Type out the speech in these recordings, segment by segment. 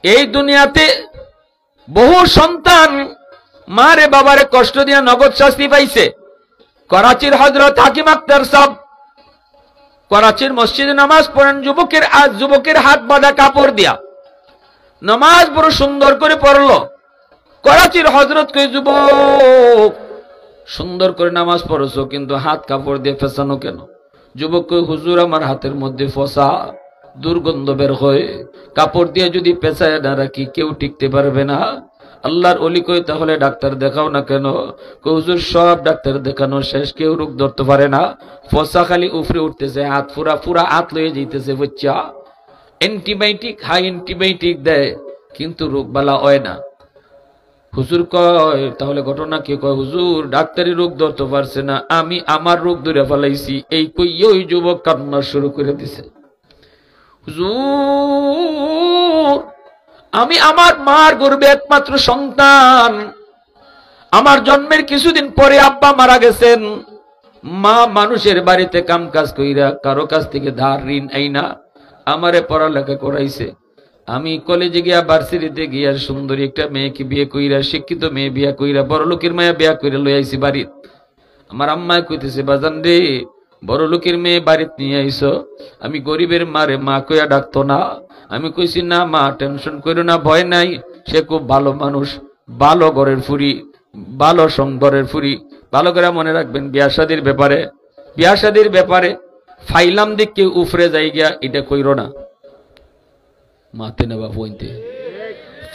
এই দুনিয়াতে বহু সন্তান মারে বাবারে কষ্ট দিয়া নগদ শাস্তি পাইছে। করাচির হযরত হাকিম আক্তার সাহেব করাচির মসজিদে নামাজ পড়েন, যুবকের হাত বাঁধা কাপড় দিয়া নামাজ বড় সুন্দর করে পড়লো। করাচির হযরত কই, যুবক সুন্দর করে নামাজ পড়ছো কিন্তু হাত কাপড় দিয়ে ফেসানো কেন? যুবক কই, হুজুর আমার হাতের মধ্যে ফসা, দুর্গন্ধ বের হয়, কাপড় দিয়ে যদি পেঁচায় না রাখি কেউ টিকতে পারবে না। আল্লাহর ওলি কই, তাহলে ডাক্তার দেখাও না কেন? কই, হুজুর সব ডাক্তার দেখানো শেষ, কেউ রোগ ধরতে পারে না, ফসা খালি উফরে উঠতেছে, হাত পুরা হাত লয়ে যাইতেছে, বুঝছা? অ্যান্টিবায়োটিক হাই অ্যান্টিবায়োটিক দেয় কিন্তু রোগ বালা হয় না। হুজুর কয়, তাহলে ঘটনা কি? কয়, হুজুর ডাক্তারি রোগ ধরতে পারছে না, আমি আমার রোগ ধরে ফেলাইছি। এই কই ওই যুবক কান্না শুরু করে দিছে, হুজুর আমি আমার মার গর্ভে একমাত্র সন্তান, আমার জন্মের কিছুদিন পরে আব্বা মারা গেছেন। মা মানুষের বাড়িতে কাম কাজ কইরা কারো কাছ থেকে ধার ঋণ আইনা আমারে পড়ালেখা করাইছে। আমি কলেজে গিয়া ভার্সিটিতে গিয়া সুন্দরী একটা মেয়েকে বিয়ে কইরা, শিক্ষিত মেয়ে বিয়া কইরা, বড় লোকের মায়া বিয়া কইরা লই আইছি বাড়িত। আমার আম্মায় কইতেছে, বাজান রে বড় লোকের মেয়ে বাড়িত নিয়ে আইছো, আমি গরিবের মারে মা কইয়া ডাকতো না? আমি কইছি, না মা টেনশন করো না, ভয় নাই, সে খুব ভালো মানুষ, ভালো ঘরের ফুরি, ভালো সংঘরের ফুরি। ভালো করে মনে রাখবেন, বিয়া শাদীর ব্যাপারে ফাইলাম দিকে উফরে যাই গিয়া এটা কইরো না, মাতে নেবা বইতে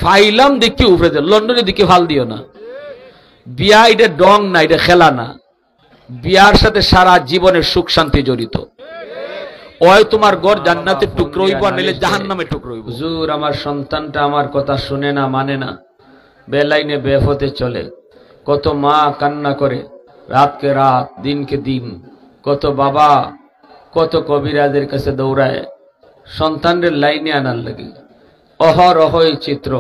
ফাইলাম দিকে উফরে যায়, লন্ডনের দিকে ফাল দিও না। বিয়া এটা ডং না, এটা খেলা না। বিয়ার সাথে সারা জীবনের সুখ শান্তি জড়িত। ওই তোমার গড় জান্নাতের টুকরো হইব, নিলে জাহান্নামের টুকরো হইব। হুজুর আমার সন্তানটা আমার কথা শুনে না, মানে না, বেলাইনে বেফতে চলে। কত মা কান্না করে, রাতকে রাত দিনকে দিন, কত বাবা কত কবিরাজের কাছে দৌড়ায় সন্তানের লাইনে আনার লাগে। অহরহ এই চিত্র,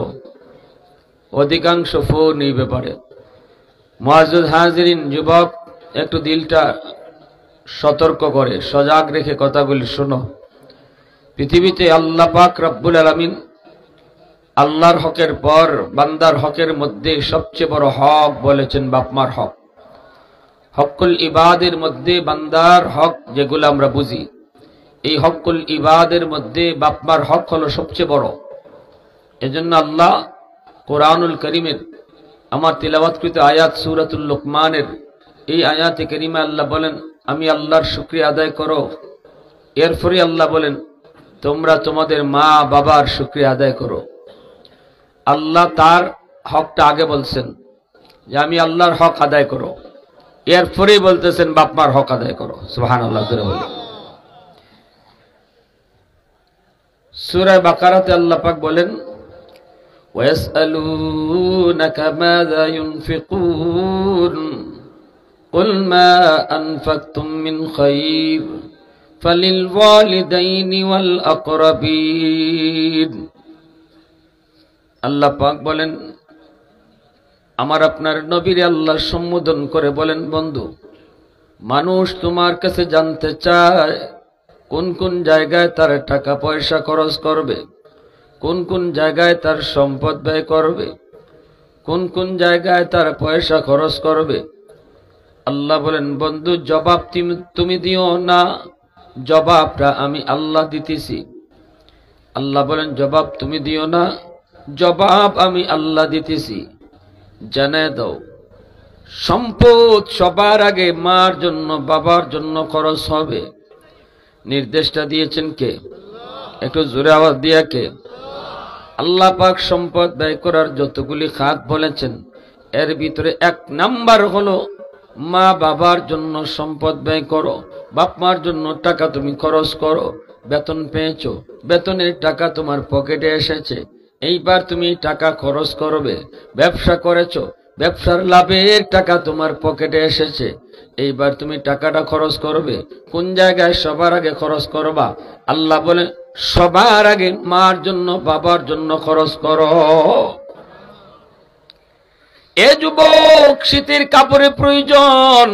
অধিকাংশ ফোন এই ব্যাপারে। মুআজ্জিজ হাজিরিন, যুবক একটু দিলটা সতর্ক করে সজাগ রেখে কথাগুলি শোনো। পৃথিবীতে আল্লাহ পাক রব্বুল আলামিন আল্লাহর হকের পর বান্দার হকের মধ্যে সবচেয়ে বড় হক বলেছেন বাপমার হক। হকুল ইবাদের মধ্যে বান্দার হক যেগুলো আমরা বুঝি, এই হকুল ইবাদের মধ্যে বাপমার হক হলো সবচেয়ে বড়। এজন্য আল্লাহ কোরআনুল করিমের আমার তিলাওয়াতকৃত আয়াত সূরাতুল লুকমানের এই আয়াতে কারিমা আল্লাহ বলেন, আমি আল্লাহর শুকরিয়া আদায় করো। এরপরে আল্লাহ বলেন, তোমরা তোমাদের মা বাবার শুকরিয়া আদায় করো। আল্লাহ তার হকটা আগে বলছেন যে আমি আল্লাহর হক আদায় করো, এরপরেই বলতেছেন বাপমার হক আদায় করো। সুবহানাল্লাহ করে বলে। সূরা বাকারাতে আল্লাহ পাক বলেন, ওয়াসআলুনাকা মাযা ইউনফিকুন কুল মা আনফাকতুম মিন খায়র ফালিল ওয়ালিদাইনি ওয়াল আকরাবিন। আল্লাহ পাক বলেন, আমার আপনার নবীরে আল্লাহ সম্বোধন করে বলেন, বন্ধু মানুষ তোমার কাছে জানতে চায় কোন কোন জায়গায় তার টাকা পয়সা খরচ করবে, কোন কোন জায়গায় তার সম্পদ ব্যয় করবে, কোন কোন জায়গায় তার পয়সা খরচ করবে। আল্লাহ বলেন, বন্ধু জবাব তুমি দিও না, জবাবটা আমি আল্লাহ দিতেছি। আল্লাহ বলেন, জবাব তুমি দিও না, জবাব আমি আল্লাহ দিতেছি। জানায় দাও, সম্পদ সবার আগে মার জন্য বাবার জন্য খরচ হবে। নির্দেশটা দিয়েছেন কে? একটু জোরে আওয়াজ দিয়া কে? আল্লাহ পাক সম্পদ ব্যয় করার যতগুলি খাত বলেছেন, এর ভিতরে এক নাম্বার হলো মা বাবার জন্য সম্পদ ব্যয় করো। বাপ মার জন্য টাকা তুমি খরচ করো। বেতন পেয়েছো, বেতনের টাকা তোমার পকেটে এসেছে, এইবার তুমি টাকা খরচ করবে। ব্যবসা করেছো, ব্যবসার লাভের টাকা তোমার পকেটে এসেছে, এইবার তুমি টাকাটা খরচ করবে। কোন জায়গায় সবার আগে খরচ করবা? আল্লাহ বলে, সবার আগে মার জন্য বাবার জন্য খরচ করো। এ যুবক, শীতের কাপড়ের প্রয়োজন,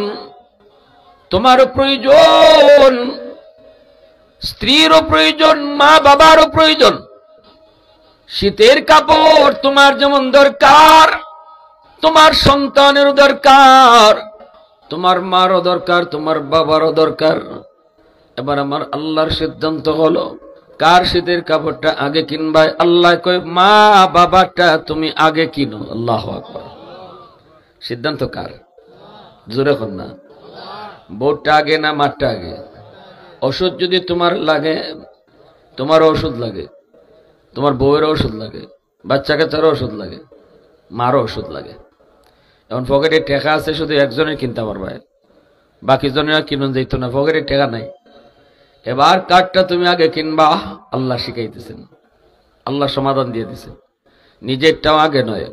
তোমারও প্রয়োজন, স্ত্রীরও প্রয়োজন, মা বাবারও প্রয়োজন। শীতের কাপড় তোমার যেমন দরকার, তোমার সন্তানেরও দরকার, তোমার মারও দরকার, তোমার বাবারও দরকার। এবার আমার আল্লাহর সিদ্ধান্ত হলো কার শীতের কাপড়টা আগে কিনবা? আল্লাহ কয় মা বাবাটা তুমি আগে কিনো। আল্লাহু আকবার। সিদ্ধান্ত কার? জোরে কর না। বউটা আগে না মারটা আগে? ওষুধ যদি তোমার লাগে, তোমারও ওষুধ লাগে, তোমার বউয়েরও ওষুধ লাগে, বাচ্চা কাচ্চারও ওষুধ লাগে, মারও ওষুধ লাগে। এখন পকেটে টেকা আছে শুধু একজনের কিনতে পারবা, বাকি জনেরা কিনুন যেত না, পকেটে টেকা নাই। এবার কাঠটা তুমি আগে কিনবা। আল্লাহ শিখাইতেছেন, আল্লাহ সমাধান দিয়ে দিছেন। নিজেরটাও আগে নয়,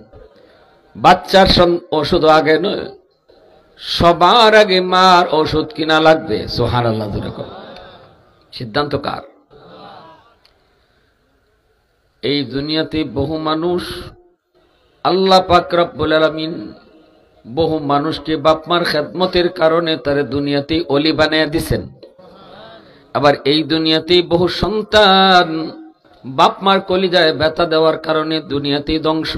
বাচ্চার ওষুধ আগে নয়, সবার আগে মার ওষুধ কিনা লাগবে। সুবহানাল্লাহ। সিদ্ধান্ত কার? এই দুনিয়াতে বহু মানুষ, আল্লাহ পাক রব্বুল আলামিন বহু মানুষকে বাপমার খেদমতের কারণে তারে দুনিয়াতে অলি বানায়া দিছেন। আবার এই দুনিয়াতে বহু সন্তান বাপমার কলিজায় ব্যথা দেওয়ার কারণে দুনিয়াতেই ধ্বংস।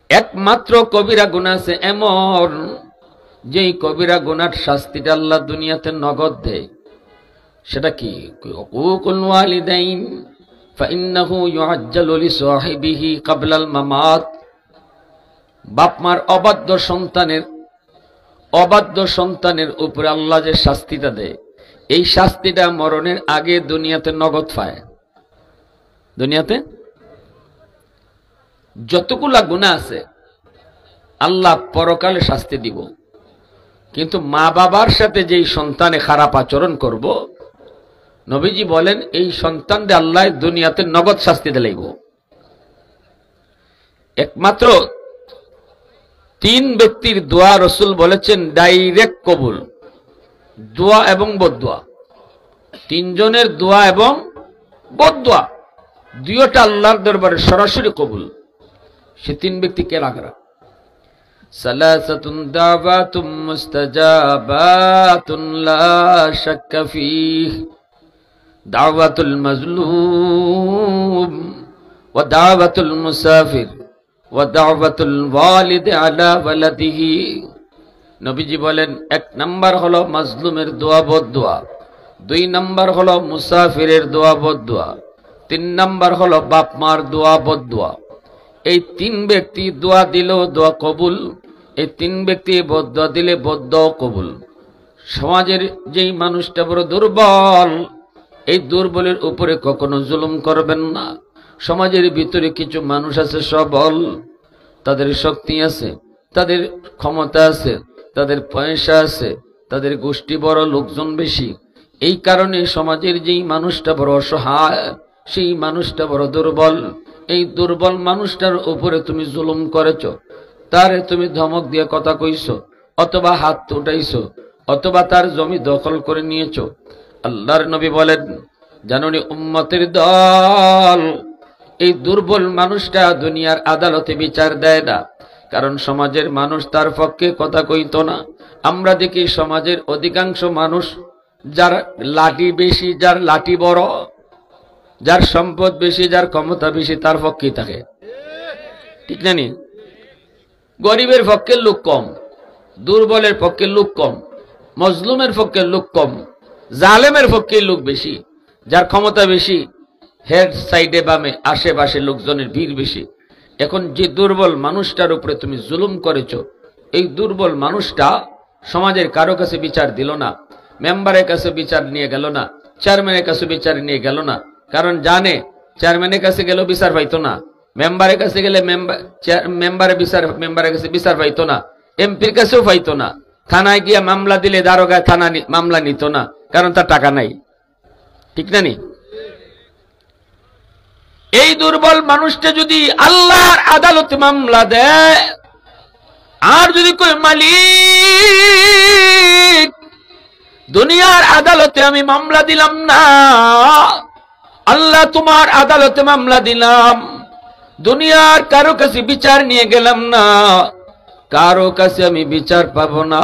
একমাত্র কবিরা গুনাহ আছে এমন, যেই কবিরা গুনার শাস্তিটা আল্লাহ দুনিয়াতে নগদ দেয়। সেটা কি? উকুকুল ওয়ালিদাইন ফাইন্নাহু ইউআজ্জালু লিসাহিবিহি ক্বাবলাল মামাত। বাপমার অবাধ্য সন্তানের উপরে আল্লাহ যে শাস্তিটা দেয়, এই শাস্তিটা মরণের আগে দুনিয়াতে নগদ পায়। দুনিয়াতে যতগুলা গুনাহ আছে আল্লাহ পরকালে শাস্তি দিব, কিন্তু মা বাবার সাথে যেই সন্তানে খারাপ আচরণ করব, নবীজি বলেন এই সন্তানদের আল্লাহ দুনিয়াতে নগদ শাস্তি দিলেইব। একমাত্র 3 ব্যক্তির দোয়া রাসূল বলেছেন ডাইরেক্ট কবুল, দোয়া এবং বদদোয়া। 3 জনের দোয়া এবং বদদোয়া দুইটা আল্লাহর দরবারে সরাসরি কবুল। সে 3 ব্যক্তি কে লাগরা? সালাসাতুন দাওয়াতুম মুস্তাজাবাতুন লা শাক্কা ফীহ, দাওয়াতুল মাজলুম ওয়া দাওয়াতুল মুসাফির ওয়া দাওয়াতুল ওয়ালিদ আলা ওয়ালাদিহি। নবীজি বলেন 1 নাম্বার হলো মাজলুমের দোয়া বদদোয়া, 2 নাম্বার হলো মুসাফিরের দোয়া বদদোয়া, 3 নাম্বার হলো বাপ মার দোয়া বদদোয়া। এই 3 ব্যক্তি দোয়া দিল দোয়া কবুল, এই 3 ব্যক্তি বদদোয়া দিলে বদদোয়া কবুল। সমাজের যেই মানুষটা বড় দুর্বল, এই দুর্বলের উপরে কখনো জুলুম করবেন না। সমাজের ভিতরে কিছু মানুষ আছে সবল, তাদের শক্তি আছে, তাদের ক্ষমতা আছে, তাদের পয়সা আছে, তাদের গোষ্ঠী বড়, লোকজন বেশি। এই কারণে সমাজের যেই মানুষটা বড় অসহায়, সেই মানুষটা বড় দুর্বল। এই দুর্বল মানুষটার উপরে তুমি জুলুম করেছ, তারে তুমি ধমক দিয়ে কথা কইছো, অথবা হাত উঠাইছো, অথবা তার জমি দখল করে নিয়েছো। আল্লাহর নবী বলেন, জানুনি উম্মতের দল, এই দুর্বল মানুষটা দুনিয়ার আদালতে বিচার দেয় না, কারণ সমাজের মানুষ তার পক্ষে কথা কইতো না। আমরা দেখি সমাজের অধিকাংশ মানুষ, যার লাঠি বেশি, যার লাঠি বড়, যার সম্পদ বেশি, যার ক্ষমতা বেশি, তার পক্ষেই থাকে। ঠিক না নি? গরিবের পক্ষে লোক কম, দুর্বলের পক্ষে লোক কম, মজলুমের পক্ষে লোক কম, জালেমের পক্ষে লোক বেশি। যার ক্ষমতা বেশি, হেড সাইডে বামে আশেপাশে লোকজনের ভিড় বেশি। এখন যে দুর্বল মানুষটার উপরে তুমি জুলুম করেছো, এই দুর্বল মানুষটা সমাজের কারো কাছে বিচার দিল না, মেম্বারের কাছে বিচার নিয়ে গেল না, চেয়ারম্যানের কাছে বিচার নিয়ে গেল না, কারণ জানে চেয়ারম্যানের কাছে গেলেও বিচার পাইতো না, মেম্বারের কাছে গেলে মেম্বারের কাছে বিচার পাইতো না, এমপির কাছেও পাইতো না। থানায় গিয়া মামলা দিলে দারোগায় থানা মামলা নিত না, কারণ তার টাকা নাই। ঠিক না নি? এই দুর্বল মানুষটা যদি আল্লাহর আদালতে মামলা দেয়, আর যদি কই মালিক দুনিয়ার আদালতে আমি মামলা দিলাম না, আল্লাহ তোমার আদালতে মামলা দিলাম, দুনিয়ার কারো কাছে বিচার নিয়ে গেলাম না, কারো কাছে আমি বিচার পাবো না,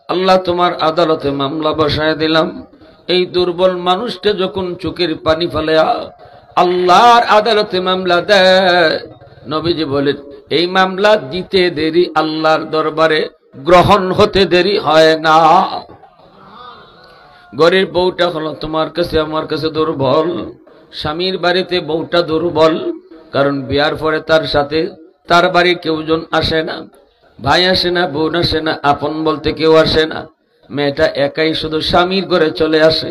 আল্লাহ তোমার আদালতে মামলা বসায় দিলাম। এই দুর্বল মানুষটা যখন চোখের পানি ফেলে আল্লাহর আদালতে মামলা দেয়, নবীজি বলেন এই মামলা দিতে দেরি, আল্লাহর দরবারে গ্রহণ হতে দেরি হয় না। ঘরের বউটা হলো তোমার কাছে আমার কাছে দুর্বল, স্বামীর বাড়িতে বউটা দুর্বল, কারণ বিয়ার পরে তার সাথে তার বাড়ির কেউজন আসে না, ভাই আসে না, বোন আসে না, আপন বলতে কেউ আসে না। মেয়েটা একাই শুধু স্বামীর ঘরে চলে আসে।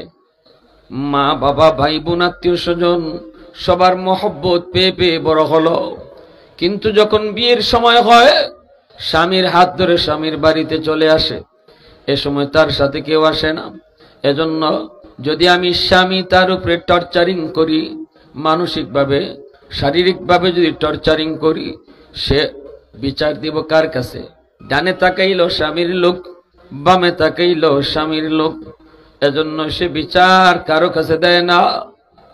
মা বাবা ভাই বোন আত্মীয় স্বজন সবার মহব্বত পেয়ে পেয়ে বড় হলো, কিন্তু যখন বিয়ের সময় হয় স্বামীর হাত ধরে স্বামীর বাড়িতে চলে আসে, এ সময় তার সাথে কেউ আসে না। এজন্য যদি আমি স্বামী তার উপরে টর্চারিং করি, মানসিকভাবে শারীরিকভাবে যদি টর্চারিং করি, সে বিচার দিব কার কাছে? ডানে তাকাইল স্বামীর লোক, বামে তাকাইল স্বামীর লোক। এজন্য সে বিচার কারো কাছে দেয় না,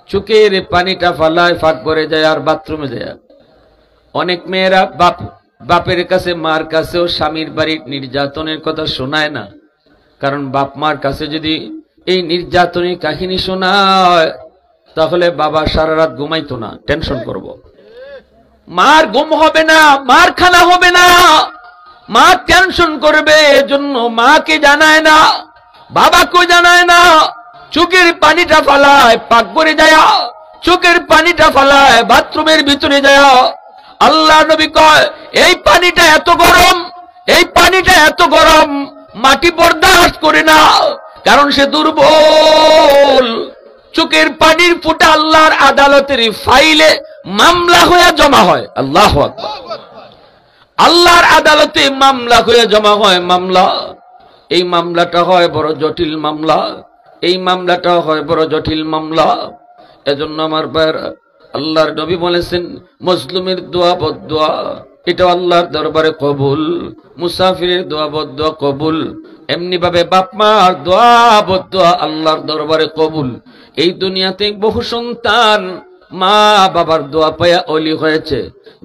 চোখের পানিটা ফালায় ফাঁক করে যায় আর বাথরুমে যায়। অনেক মেয়েরা বাপের কাছে মার কাছেও স্বামীর বাড়ির নির্যাতনের কথা শোনায় না, কারণ বাপ মার কাছে যদি এই নির্যাতনের কাহিনী শোনায় তাহলে বাবা সারা রাত ঘুমাইতো না, টেনশন করব, মার ঘুম হবে না, মার খানা হবে না, মা টেনশন করবে। এজন্য মাকে জানায় না, বাবাকেও জানায় না, চোখের পানিটা ফালায় পাক করে যায়, চোখের পানিটা ফালায় বাথরুমের ভিতরে যায়। আল্লাহ নবী কয় এই পানিটা এত গরম, এই পানিটা এত গরম মাটি বরদাস্ত করে না, কারণ সে দুর্বল। চোখের পানির ফুটা আল্লাহর আদালতের ফাইলে মামলা হয়ে জমা হয়। আল্লাহু আকবার। আল্লাহর আদালতে মামলা হয়ে জমা হয়। মামলা, এই মামলাটা হয় বড় জটিল মামলা, এই মামলাটা হয় বড় জটিল মামলা। এজন্য আমার ভাইরা, আল্লাহর নবী বলেছেন মজলুমের দোয়া বদদোয়া এটা আল্লাহর দরবারে কবুল, মুসাফিরের দোয়া বদদোয়া কবুল, এমনি ভাবে বাপ মার দোয়া বদদোয়া আল্লাহর দরবারে কবুল। এই দুনিয়াতে বহু সন্তান মা বাবার দোয়া পায়া অলি হয়েছে,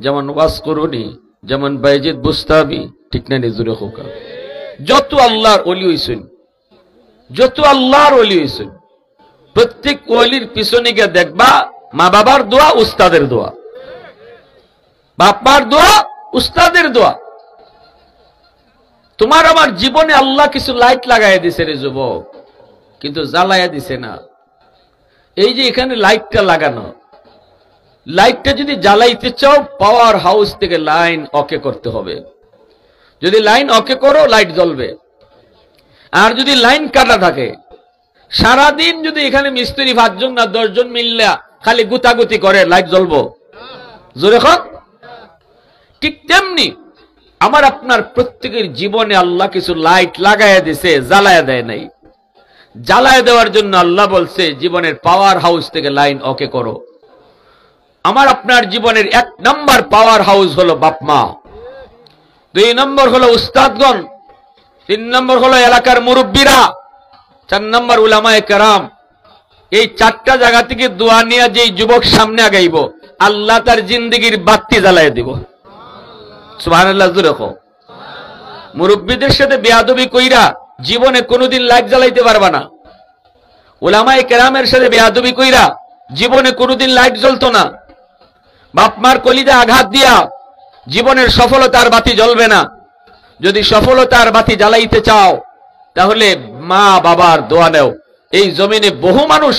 যেমন ওয়াসকুরুনি, যেমন বাইজিদ বুস্তামি, ঠিক না? নিজুরে হোক যত আল্লাহর অলি হইছেন, যত আল্লাহর অলি হইছেন, প্রত্যেক ওলির পিছনে গিয়ে দেখবা মা বাবার দোয়া, উস্তাদের দোয়া, বাপার দোয়া, উস্তাদের দোয়া। তোমার আমার জীবনে আল্লাহ কিছু লাইট লাগাইয়া দিছে রে যুবক, কিন্তু জ্বালাইয়া দিছে না। এই যে এখানে লাইটটা লাগানো, লাইটটা যদি জ্বালাইতে চাও পাওয়ার হাউস থেকে লাইন ওকে করতে হবে। যদি লাইন ওকে করো লাইট জ্বলবে, আর যদি লাইন কাটা থাকে, সারাদিন যদি এখানে মিস্ত্রি 5 জন না 10 জন মিললে খালি গুতাগুতি করে, লাইট জ্বলবো? জোরে খন। ঠিক তেমনি আমার আপনার প্রত্যেকের জীবনে আল্লাহ কিছু লাইট লাগাইয়া দিছে, জ্বালায়া দেয় নাই। জ্বালায়া দেওয়ার জন্য আল্লাহ বলছে জীবনের পাওয়ার হাউস থেকে লাইন ওকে করো। আমার আপনার জীবনের 1 নম্বর পাওয়ার হাউস হলো বাপ মা, 2 নম্বর হলো উস্তাদগণ, 3 নম্বর হলো এলাকার মুরব্বীরা, 4 নম্বর উলামায়ে কেরাম। এই 4টা জায়গা থেকে দোয়া নিয়ে যেই যুবক সামনে আগাইব, আল্লাহ তার জিন্দেগির বাতি জ্বালায় দিব। সুবহানাল্লাহ। দেখো, মুরব্বীদের সাথে বেয়াদবি কইরা জীবনে কোনোদিন লাইট জ্বালাইতে পারবা না। উলামায়ে কেরামের সাথে বেয়াদবি কইরা জীবনে কোনোদিন লাইট জ্বলতো না। বাপ মার কলিজা আঘাত দিয়া জীবনের সফলতার বাতি জ্বলবে না। যদি সফলতার বাতি জ্বালাইতে চাও তাহলে মা বাবার দোয়া নেও। এই জমিনে বহু মানুষ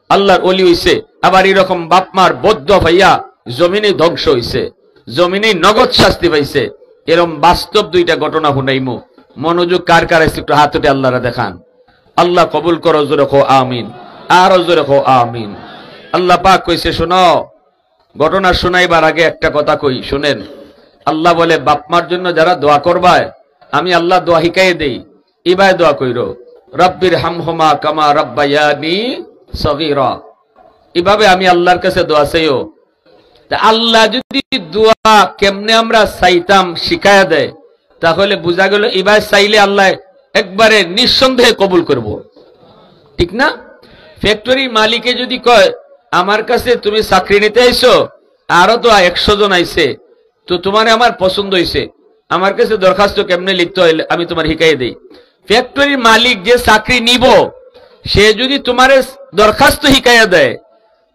আল্লাহর ওলি হইছে, আবার এরকম বাপ মার বদদোয়া পাইয়া জমিনে ধ্বংস হইছে, জমিনে নগদ শাস্তি পাইছে। এরকম বাস্তব 2টা ঘটনা শুনাইমু। মনোযোগ কার কার আছে একটু হাত উঠে আল্লাহরা দেখান। আল্লাহ কবুল করো, জোরে কও আমিন, আর জোরে কও আমিন। আল্লাহ পাক কইছে, শোনো, ঘটনা শোনাইবার আগে একটা কথা কই, শুনেন। আল্লাহ বলে বাপ মার জন্য যারা দোয়া করবায় আমি আল্লাহ দোয়া শিখাই দেই। এবার দোয়া কইরো, রব্বির হামহুমা কামা রাব্বায়ানি সগীরা। এভাবে আমি আল্লাহর কাছে দোয়া চাইও। আল্লাহ যদি দোয়া কেমনে আমরা চাইতাম শিখায়া দেয়, তাহলে বোঝা গেল এবার চাইলে আল্লাহ একবারে নিঃসন্দেহে কবুল করব, ঠিক না? ফ্যাক্টরির মালিকে যদি কয় আমার কাছে তুমি চাকরি নিতে আইছো, আরো তো 100 জন আইছে, তো তোমার আমার পছন্দ হইছে, আমার কাছে দরখাস্ত কেমনে লিখতে হইলে আমি তোমার শিখাই দেই। ফ্যাক্টরির মালিক যে চাকরি নিব, সে যদি তোমার দরখাস্ত শিখাইয়া দেয়,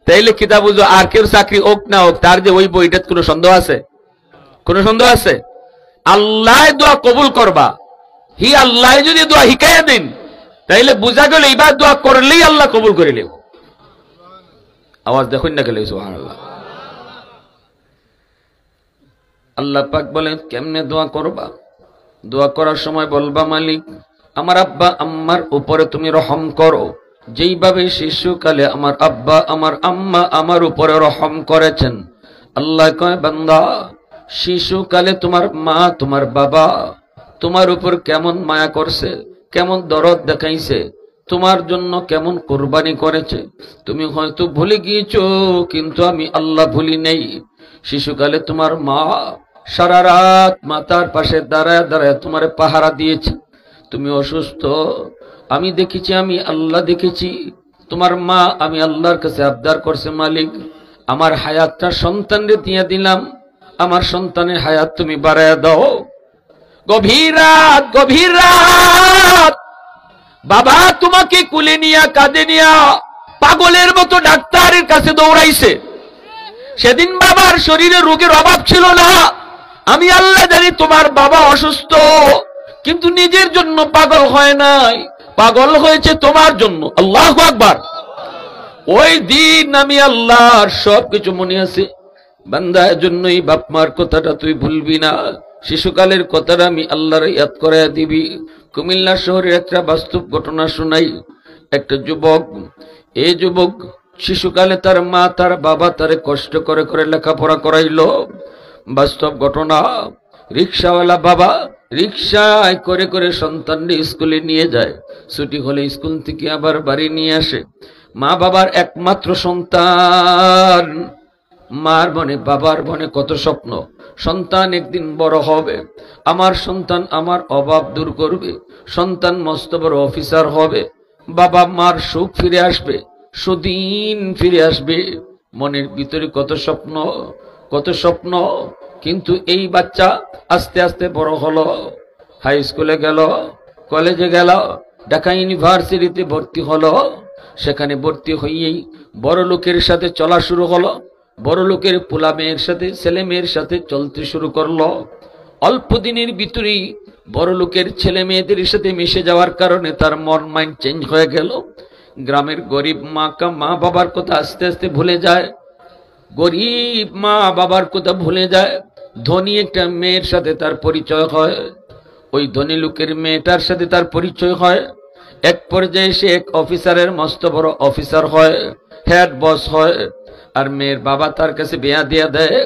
তাইলে কিতা বুঝো আর কেউ চাকরি হোক না হোক তার যে ওই বইটার কোনো সন্দেহ আছে? কোনো সন্দেহ আছে? আল্লাহ দোয়া কবুল করবা, হি আল্লাহ যদি দোয়া শিখাইয়া দিন তাইলে বুঝা গেল এইবার দোয়া করলেই আল্লাহ কবুল করে নেব। আওয়াজ দেখুন না গেলে সুবহানাল্লাহ। আল্লাহ পাক বলেন কেমনে দোয়া করবা? দোয়া করার সময় বলবা, মালিক আমার আব্বা আম্মার উপরে তুমি রহম করো, যেইভাবে শিশুকালে আমার আব্বা আমার আম্মা আমার উপরে রহম করেছেন। আল্লাহ কয়, বান্দা শিশুকালে তোমার মা তোমার বাবা তোমার উপর কেমন মায়া করছে, কেমন দরদ দেখাইছে, তোমার জন্য কেমন কুরবানি করেছে, তুমি হয়তো ভুলে গিয়েছো, কিন্তু আমি আল্লাহ ভুলি নেই। শিশুকালে তোমার মা সারা রাত মাতার পাশে দাঁড়ায় দাঁড়ায় তোমার পাহারা দিয়েছে, তুমি অসুস্থ, আমি দেখেছি, আমি আল্লাহ দেখেছি। তোমার মা আমি আল্লাহর কাছে আবদার করছে, মালিক আমার হায়াতটা সন্তানরে দিয়ে দিলাম, আমার সন্তানের হায়াত তুমি বাড়ায় দাও। গভীর রাত বাবা তোমাকে কুলে নিয়া কাঁদে নিয়া পাগলের মতো ডাক্তারের কাছে দৌড়াইছে। সেদিন বাবার শরীরে রোগের অভাব ছিল না, আমি আল্লাহ জানি তোমার বাবা অসুস্থ, কিন্তু নিজের জন্য পাগল হয় নাই, পাগল হয়েছে তোমার জন্য। আল্লাহু আকবার। ওই দিন আমি আল্লাহর সবকিছু মনে আছে বান্দা, এজন্যই বাপ মার কথাটা তুই ভুলবি না, শিশুকালের কথাটা আমি আল্লাহর ইয়াদ করাইয়া দিবি। কুমিল্লা শহরের একটা বাস্তব ঘটনা শোনাই। একটা যুবক, এই যুবক শিশুকালে তার মা তার বাবা তারে কষ্ট করে করে লেখাপড়া করাইলো। বাস্তব ঘটনা, রিক্সাওয়ালা বাবা রিক্সায় করে করে সন্তানকে স্কুলে নিয়ে যায়, ছুটি হলে স্কুল থেকে আবার বাড়ি নিয়ে আসে। মা বাবার একমাত্র সন্তান, মার মনে বাবার মনে কত স্বপ্ন, সন্তান একদিন বড় হবে, আমার সন্তান আমার অভাব দূর করবে, সন্তান মস্ত বড় অফিসার হবে, বাবা মার সুখ ফিরে আসবে, সুদিন ফিরে আসবে। মনের ভিতরে কত স্বপ্ন, কত স্বপ্ন। কিন্তু এই বাচ্চা আস্তে আস্তে বড় হলো, হাই স্কুলে গেল, কলেজে গেল, ঢাকা ইউনিভার্সিটিতে ভর্তি হলো। সেখানে ভর্তি হইয়েই বড় লোকের সাথে চলা শুরু হলো, বড় লোকের পোলা মেয়ের সাথে ছেলে মেয়ের সাথে চলতে শুরু করলো। অল্প দিনের ভিতরেই বড় লোকের ছেলে মেয়েদের সাথে মিশে যাওয়ার কারণে তার মন মাইন্ড চেঞ্জ হয়ে গেল। গ্রামের গরিব মা বাবার কথা আস্তে আস্তে ভুলে যায়, গরিব মা বাবার কথা ভুলে যায়। ধনী একটা মেয়ের সাথে তার পরিচয় হয়, ওই ধনী লোকের মেয়েটার সাথে তার পরিচয় হয়। এক পর্যায়ে সে এক অফিসারের মস্ত বড় অফিসার হয়, হেড বস হয়। আর মেয়ের বাবা তার কাছে বিয়া দিয়ে দেয়,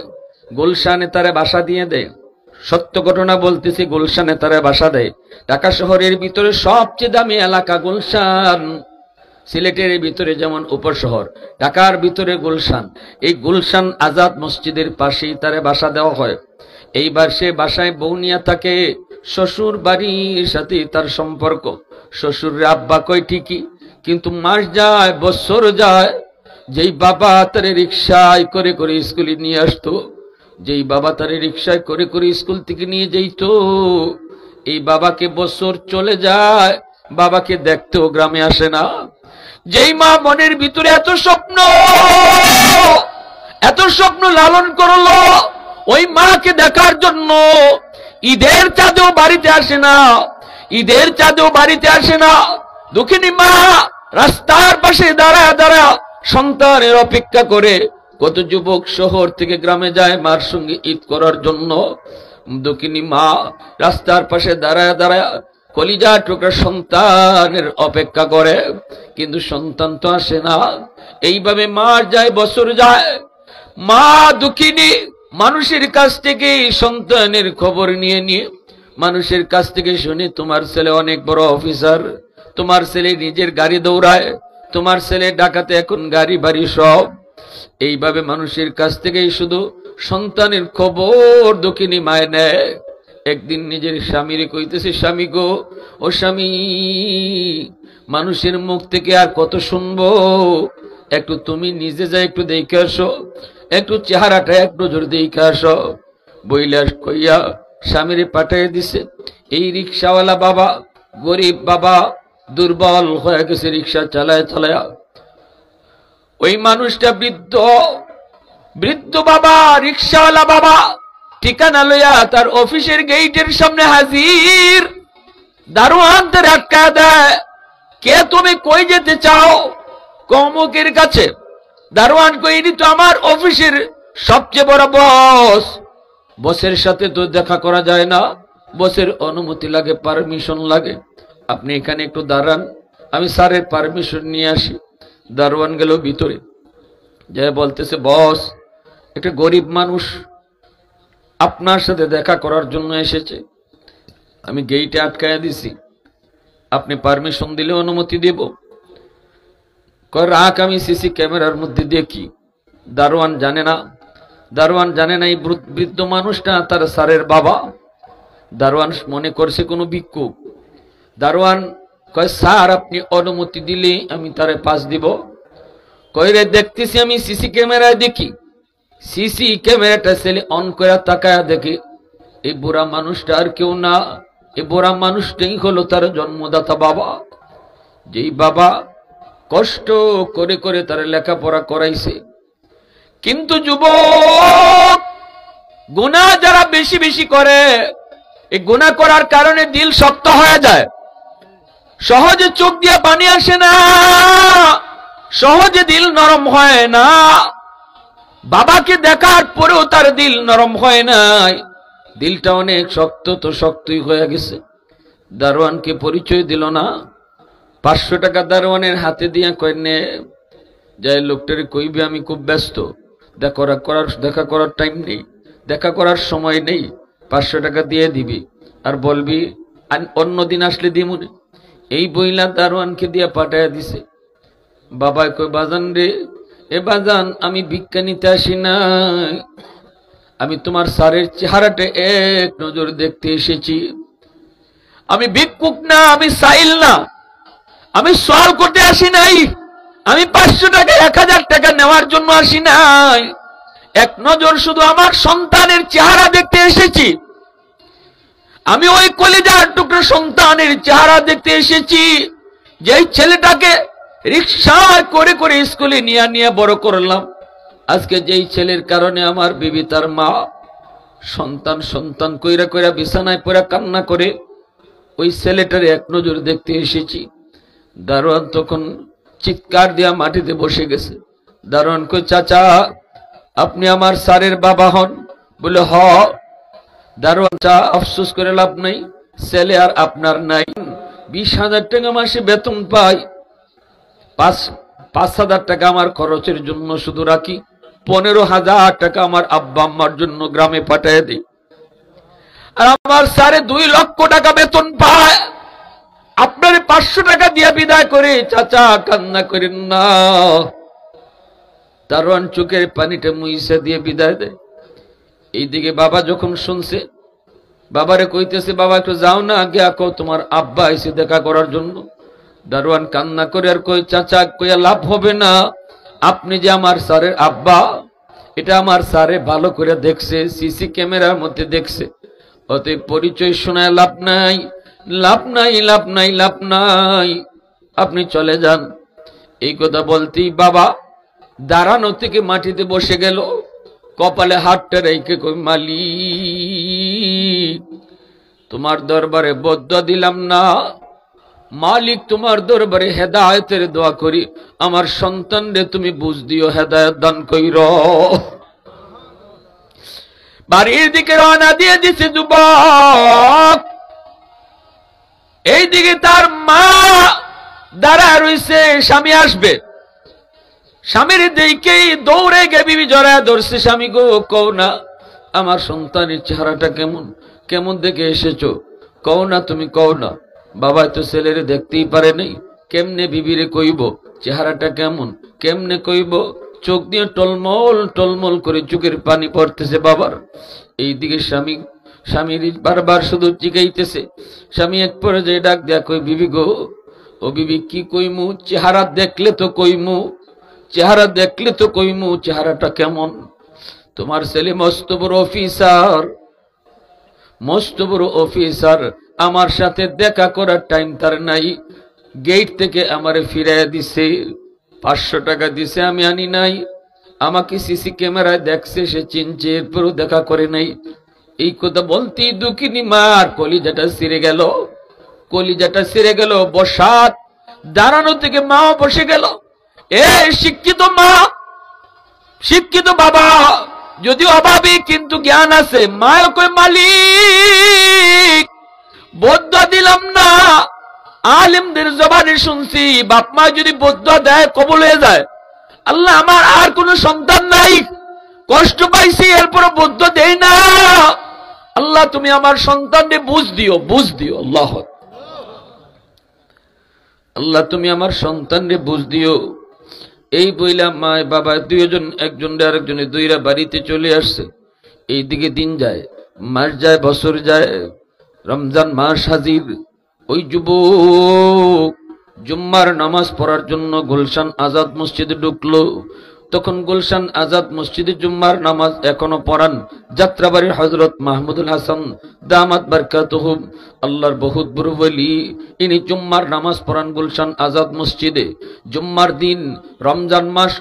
গুলশানে তারে বাসা দিয়ে দেয়। সত্য ঘটনা বলতেছি, গুলশানে তারে বাসা দেয়। ঢাকা শহরের ভিতরে সবচেয়ে দামি এলাকা গুলশান। সিলেটের ভিতরে যেমন উপশহর, ঢাকার ভিতরে গুলশান। এই গুলশান আজাদ মসজিদের পাশেই তারে বাসা দেওয়া হয়। এইবার সে বাসায় বউ নিয়ে থাকে, শ্বশুর বাড়ির সাথে তার সম্পর্ক। শ্বশুরের আব্বা কয় ঠিকই, কিন্তু মাস যায় বছর যায়, যেই বাবা তারে রিক্সায় করে করে স্কুলে নিয়ে আসতো, যেই বাবা তারে রিক্সায় করে করে স্কুল থেকে নিয়ে যেত, এই বাবাকে বছর চলে যায়, বাবাকে দেখতেও গ্রামে আসে না। যেই মা মনের ভিতরে এত স্বপ্ন লালন করলো, ওই মাকে দেখার জন্য ঈদের চাঁদেও বাড়িতে আসে না, ঈদের চাঁদেও বাড়িতে আসে না। দুঃখিনী মা রাস্তার পাশে দাঁড়ায় দাঁড়ায় সন্তানের অপেক্ষা করে। কত যুবক শহর থেকে গ্রামে যায় মার সঙ্গে ঈদ করার জন্য, দুঃখিনী মা রাস্তার পাশে দাঁড়ায় দাঁড়ায় কলিজা টুকরা সন্তানের অপেক্ষা করে, কিন্তু সন্তান তো আসে না। এইভাবে মাস যায় বছর যায়। মা দুঃখিনী মানুষের কাছ থেকে সন্তানের খবর নিয়ে নিয়ে মানুষের কাছ থেকে শুনে, তোমার ছেলে অনেক বড় অফিসার, তোমার ছেলে নিজের গাড়ি দৌড়ায়, তোমার ছেলে ঢাকাতে এখন গাড়ি বাড়ি সব। এইভাবে মানুষের কাছ থেকেই শুধু সন্তানের খবর দুঃখিনী মায় নেয়। একদিন নিজের স্বামীরে কইতেছে, স্বামী গো, ও স্বামী, মানুষের মুখ থেকে আর কত শুনবো, একটু তুমি নিজে যাই একটু দেখে আসো, একটু চেহারাটা এক নজর দেখে আসো। বইলা কইয়া স্বামীরে পাঠিয়ে দিছে। এই রিক্সাওয়ালা বাবা, গরিব বাবা, দুর্বল হয়ে গেছে, রিক্সা চালায় চালায় ওই মানুষটা বৃদ্ধ বৃদ্ধ বাবা, রিকশাওয়ালা বাবা, ঠিকানা লইয়া তার অফিসের গেটের সামনে হাজির। দারোয়ান তার আটকা দেয়, কে তুমি, কই যেতে চাও? অমুকের কাছে। দারোয়ান কই, ইনি তো আমার অফিসের সবচেয়ে বড় বস, বসের সাথে তো দেখা করা যায় না, বসের অনুমতি লাগে, পারমিশন লাগে, আপনি এখানে একটু দাঁড়ান, আমি স্যারের পারমিশন নিয়ে আসি। দারোয়ান গেল ভিতরে, যে বলতেছে, বস একটা গরিব মানুষ আপনার সাথে দেখা করার জন্য এসেছে, আমি গেইটে আটকায়া দিছি, আপনি পারমিশন দিলে অনুমতি দেব। রাখ, আমি সিসি ক্যামেরার মধ্যে দেখি। দারোয়ান জানে না এই বৃদ্ধ মানুষটা তার স্যারের বাবা। দারোয়ান মনে করছে কোনো ভিক্ষুক। দারোয়ান কয়, স্যার আপনি অনুমতি দিলে আমি তারে পাস দিব। কয়, রে দেখতেছি আমি সিসি ক্যামেরায় দেখি। সিসি ক্যামেরাটা ছেলে অন করে তাকায়া দেখি এই বুড়া মানুষটা আর কেউ না, এই বুড়া মানুষটাই হলো তার জন্মদাতা বাবা, যেই বাবা কষ্ট করে করে তার লেখাপড়া করাইছে। কিন্তু যুবক, গুনাহ যারা বেশি বেশি করে, এই গুনাহ করার কারণে দিল শক্ত হয়ে যায়, সহজে চোখ দিয়ে পানি আসে না, সহজে দিল নরম হয় না। বাবাকে দেখার পরেও তার দিল নরম হয় নাই, দিলটা অনেক শক্ত, তো শক্তই হয়ে গেছে। দারোয়ানকে পরিচয় দিল না। 500 টাকা দারোয়ানের হাতে দিয়া কয়, নে যাই, লোকটারে কইবে আমি খুব ব্যস্ত, দেখা করার টাইম নেই, দেখা করার সময় নেই, 500 টাকা দিয়ে দিবি, আর বলবি অন্যদিন আসলে দিমুনে। এই বইলা দারোয়ানকে দিয়া পাঠাইয়া দিছে। বাবা কই, বাজান রে, এ বাজান আমি ভিক্ষা নিতে আসি নাই, আমি তোমার স্যারের চেহারাটা এক নজর দেখতে এসেছি। আমি ভিক্ষুক না, আমি সাইল না, আমি সওয়াল করতে আসি নাই, আমি 500 টাকা 1000 টাকা নেওয়ার জন্য আসি নাই, এক নজর শুধু আমার সন্তানের চেহারা দেখতে এসেছি। আমি ওই কলিজার টুকরো সন্তানের চেহারা দেখতে এসেছি, যেই ছেলেটাকে রিকশায় করে করে স্কুলে নিয়ে বড় করলাম। আজকে যেই ছেলের কারণে আমার বিবি তার মা সন্তান কইরা কইরা বিছানায় পড়ে কান্না করে, ওই ছেলেটার এক নজর দেখতে এসেছি। দারোয়ান তখন চিৎকার দিয়া মাটিতে বসে গেছে। দারোয়ান কই, চাচা আপনি আমার স্যারের বাবা হন? বলে হ। দারোয়ান, চা আফসোস করে লাভ নাই, ছেলে আর আপনার নাই। 20,000 টাকা মাসে বেতন পাই, 5,000 টাকা আমার খরচের জন্য শুধু রাখি, 15,000 টাকা আমার আব্বা আম্মার জন্য গ্রামে পাঠিয়ে দিই। আর আমার স্যারে 2 লক্ষ টাকা বেতন পায়, আপনার 500 টাকা দিয়ে বিদায় করে। চাচা কান্না করেন না। দারোয়ান চোখের পানিটা মুইসা দিয়ে বিদায় দেয়। এইদিকে বাবা যখন শুনছে, বাবারে কইতেছে, বাবা একটু যাও না, আগে আঁকো, তোমার আব্বা এসে দেখা করার জন্য। দারোয়ান কান্না করে আর কই, চাচা কইয়া লাভ হবে না, আপনি যে আমার স্যারের আব্বা, এটা আমার স্যারে ভালো করে দেখছে, সিসি ক্যামেরার মধ্যে দেখছে, অতএব পরিচয় শোনায় লাভ নাই, লাভ নাই, লাভ নাই, লাভ নাই, আপনি চলে যান। এই কথা বলতেই বাবা দাঁড়ানো থেকে মাটিতে বসে গেল, কপালে হাতটা রেখে কই, মালিক তোমার দরবারে বদদুয়া দিলাম না, মালিক তোমার দরবারে হেদায়েতের দোয়া করি, আমার সন্তানরে তুমি বুঝ দিও, হেদায়েত দান কইর। বাড়ির দিকে রওনা দিয়ে দিছে যুবক। এইদিকে তার মা দাঁড়া রইছে, স্বামী আসবে। স্বামীর দিকেই দৌড়ে গে বিবি জড়ায় ধরছে, স্বামী গো কও না আমার সন্তানের চেহারাটা কেমন, কেমন দেখে এসেছো, কও না, তুমি কও না। বাবা তো ছেলেরে দেখতেই পারে নাই, কেমনে বিবিরে কইব চেহারাটা কেমন, কেমনে কইব, চোখ দিয়ে টলমল টলমল করে চোখের পানি পড়তেছে বাবার। এইদিকে স্বামীর বারবার শুধু জিগাইতেছে। স্বামী এক পর্যায়ে ডাক দেয়া কই, বিবি গো, ও বিবি কি কইমু, চেহারা দেখলে তো কইমু, চেহারা দেখলে তো কইমু, চেহারাটা কেমন? তোমার ছেলে মস্ত বড় অফিসার, মস্ত বড় অফিসার, আমার সাথে দেখা করার টাইম তার নাই, গেট থেকে আমারে ফিরাইয়া দিছে। 500 টাকা দিছে, আমি আনি নাই। আমাকে সিসি ক্যামেরায় দেখছে, সে চিনছে, এরপরও দেখা করে নাই। এই কথা বলতেই দুঃখিনী মার কলিজাটা ছিঁড়ে গেল, কলিজাটা ছিঁড়ে গেল। বসাত দাঁড়ানো থেকে মাও বসে গেল। এ শিক্ষিত মা, শিক্ষিত বাবা, যদিও অভাবী কিন্তু জ্ঞান আছে। মায় কই মালিক বদ্ধ দিলাম না, আলেমদের জবানে শুনছি বাপ মা যদি বদ্ধ দেয় কবুল হয়ে যায়। আল্লাহ আমার আর কোনো সন্তান নাই, কষ্ট পাইছি এরপর বদ্ধ দেই না। আল্লাহ তুমি আমার সন্তানকে বুঝ দিও, বুঝ দিও। আল্লাহ আল্লাহ তুমি আমার সন্তানকে বুঝ দিও। এই বইলা মায় বাবা দুইজন, একজন আরেকজনে দুইরা বাড়িতে চলে আসছে। এইদিকে দিন যায়, মাস যায়, বছর যায়, রমজান মাস হাজির। ওই যুবক জুম্মার নামাজ পড়ার জন্য গুলশান আজাদ মসজিদে ঢুকলো। তখন গুলশান আজাদ মসজিদে জুম্মার নামাজ এখনো পড়ান যাত্রাবাড়ির হযরত মাহমুদুল হাসান দামাত বারকাতুহু, আল্লাহর বহুত বড় ওলি। ইনি জুম্মার নামাজ পড়ান গুলশান আজাদ মসজিদে। জুম্মার দিন রমজান মাস,